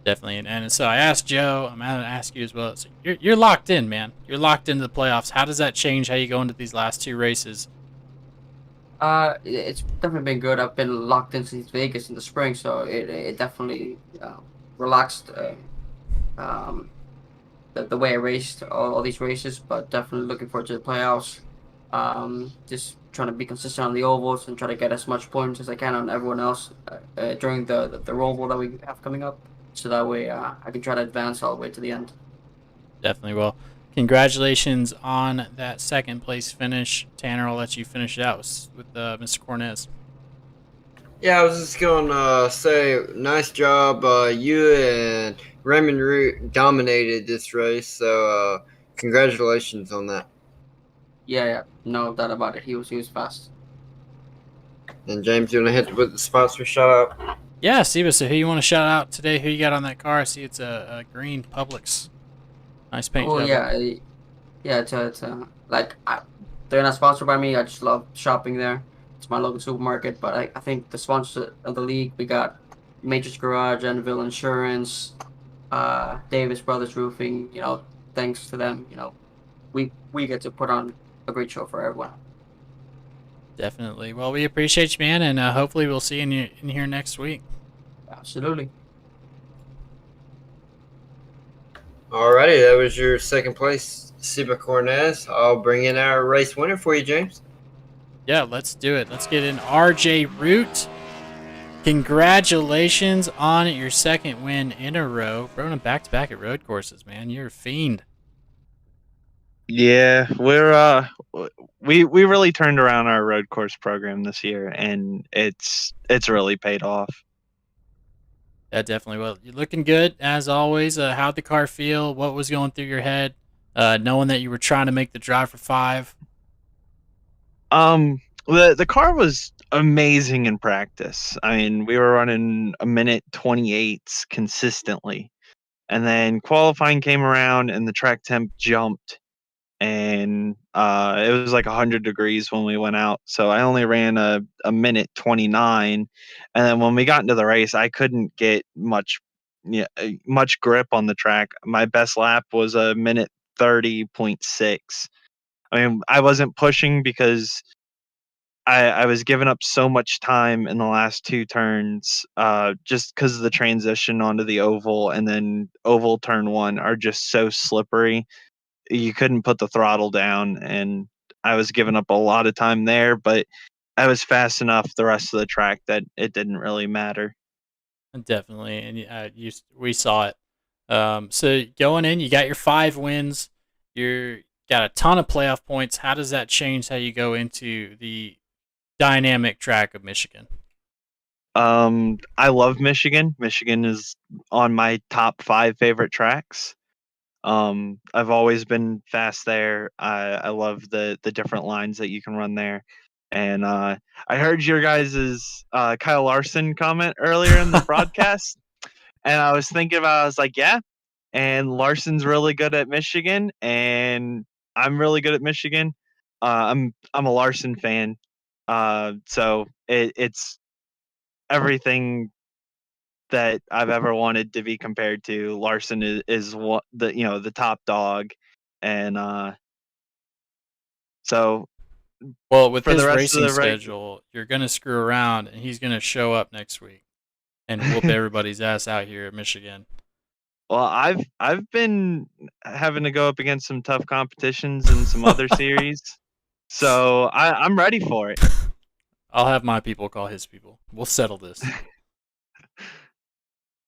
Definitely, and so I asked Joe. I'm going to ask you as well. So you're locked in, man. You're locked into the playoffs. How does that change how you go into these last two races? It's definitely been good. I've been locked in since Vegas in the spring, so it definitely relaxed the way I raced all these races. But definitely looking forward to the playoffs. Just trying to be consistent on the ovals and try to get as much points as I can on everyone else during the oval that we have coming up, so that way I can try to advance all the way to the end. Definitely. Well, congratulations on that second place finish. Tanner, I'll let you finish it out with Mr. Cornez. Yeah, I was just going to say, nice job. You and Raymond Root dominated this race, so congratulations on that. Yeah, no doubt about it. He was fast. And James, you want to hit with the sponsor shout out? Yeah, Steve, so who you want to shout out today? Who you got on that car? I see it's a green Publix. Nice paint job. Oh yeah, it's like they're not sponsored by me. I just love shopping there. It's my local supermarket, but I think the sponsors of the league, we got Matrix Garage, Enville Insurance, Davis Brothers Roofing. You know, thanks to them, you know, we get to put on a great show for everyone. Definitely. Well, we appreciate you, man, and hopefully we'll see you in here next week. Absolutely. Alrighty, that was your second place, Seba Cornez. I'll bring in our race winner for you, James. Yeah, let's do it. Let's get in RJ Root. Congratulations on your second win in a row. Running back-to-back at road courses, man. You're a fiend. Yeah, we really turned around our road course program this year, and it's really paid off. Yeah, definitely. Well, you're looking good as always. How'd the car feel? What was going through your head, knowing that you were trying to make the drive for 5? The car was amazing in practice. I mean, we were running a minute 28 consistently, and then qualifying came around, and the track temp jumped. And it was like 100 degrees when we went out, so I only ran a minute 29, and then when we got into the race, I couldn't get much much grip on the track. My best lap was a minute 30.6. I mean, I wasn't pushing because I was giving up so much time in the last two turns, just because of the transition onto the oval, and then oval turn one are just so slippery. You couldn't put the throttle down, and I was giving up a lot of time there, but I was fast enough the rest of the track that it didn't really matter. Definitely, and we saw it. So going in, you got your 5 wins. You got a ton of playoff points. How does that change how you go into the dynamic track of Michigan? I love Michigan. Michigan is on my top 5 favorite tracks. I've always been fast there. I love the different lines that you can run there. And I heard your guys' Kyle Larson comment earlier in the broadcast, and I was thinking about, I was like, yeah, and Larson's really good at Michigan, and I'm really good at Michigan. I'm a Larson fan, so it's everything that I've ever wanted to be compared to. Larson is what the top dog, and so Well, with for the his rest of racing the schedule, you're gonna screw around, and he's gonna show up next week and whoop everybody's ass out here at Michigan. Well, I've been having to go up against some tough competitions in some other series, so I'm ready for it. I'll have my people call his people. We'll settle this.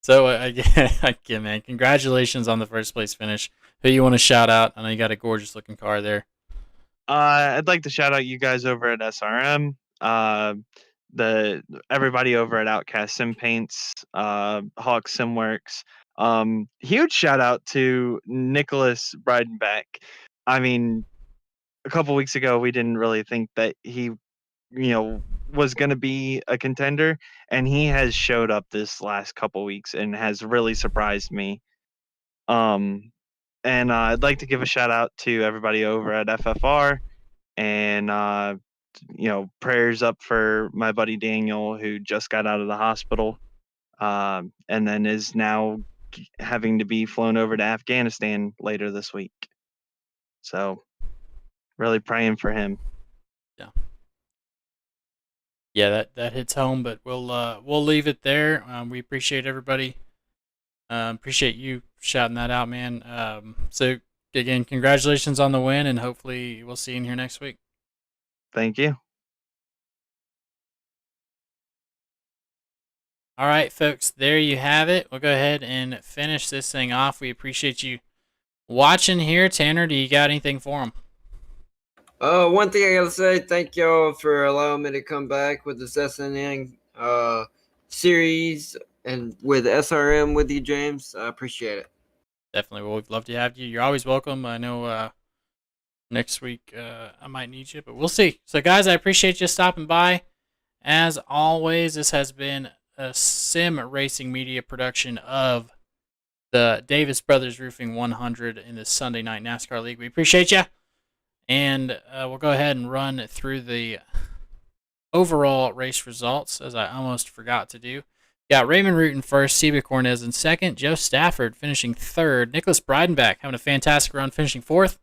So again, man, congratulations on the first place finish. Who you want to shout out? I know you got a gorgeous looking car there. I'd like to shout out you guys over at SRM, everybody over at Outkast Sim Paints, Hawk Simworks. Huge shout out to Nicholas Breidenbach. I mean, a couple weeks ago, we didn't really think that he, was going to be a contender, and he has showed up this last couple weeks and has really surprised me. And I'd like to give a shout out to everybody over at FFR, and prayers up for my buddy Daniel, who just got out of the hospital, and then is now having to be flown over to Afghanistan later this week. So, really praying for him. Yeah, that hits home, but we'll leave it there. We appreciate everybody. Appreciate you shouting that out, man. So again, congratulations on the win, and hopefully we'll see you in here next week. Thank you. All right, folks, there you have it. We'll go ahead and finish this thing off. We appreciate you watching here. Tanner, do you got anything for them? One thing I gotta say, thank y'all for allowing me to come back with this SNN series and with SRM with you, James. I appreciate it. Definitely. Well, we'd love to have you. You're always welcome. I know next week I might need you, but we'll see. So, guys, I appreciate you stopping by. As always, this has been a Sim Racing Media production of the Davis Brothers Roofing 100 in the Sunday Night NASCAR League. We appreciate you. And we'll go ahead and run through the overall race results, as I almost forgot to do. Got Raymond Root in first, Seba Cornez in second, Joe Stafford finishing third, Nicholas Breidenbach having a fantastic run finishing fourth,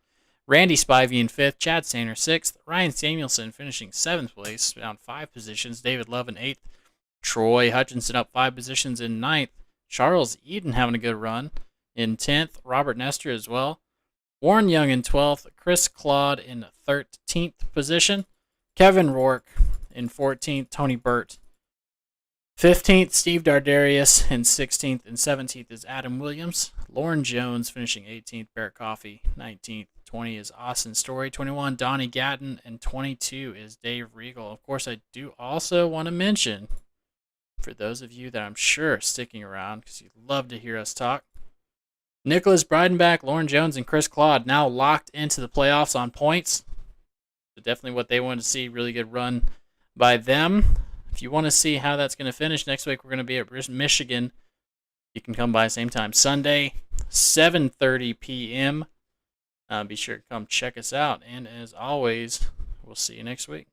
Randy Spivey in fifth, Chad Sainer sixth, Ryan Samuelson finishing seventh place, down 5 positions, David Love in eighth, Troy Hutchinson up 5 positions in ninth, Charles Eden having a good run in 10th, Robert Nestor as well, Warren Young in 12th, Chris Claude in 13th position, Kevin Rourke in 14th, Tony Burt 15th, Steve Dardarius in 16th, and 17th is Adam Williams, Lauren Jones finishing 18th, Barrett Coffey 19th, 20 is Austin Story, 21 Donnie Gatton, and 22 is Dave Regal. Of course, I do also want to mention, for those of you that I'm sure are sticking around because you love to hear us talk, Nicholas Breidenbach, Lauren Jones, and Chris Claude now locked into the playoffs on points. So definitely what they wanted to see. Really good run by them. If you want to see how that's going to finish, next week we're going to be at Michigan. You can come by same time Sunday, 7:30 p.m. Be sure to come check us out. And as always, we'll see you next week.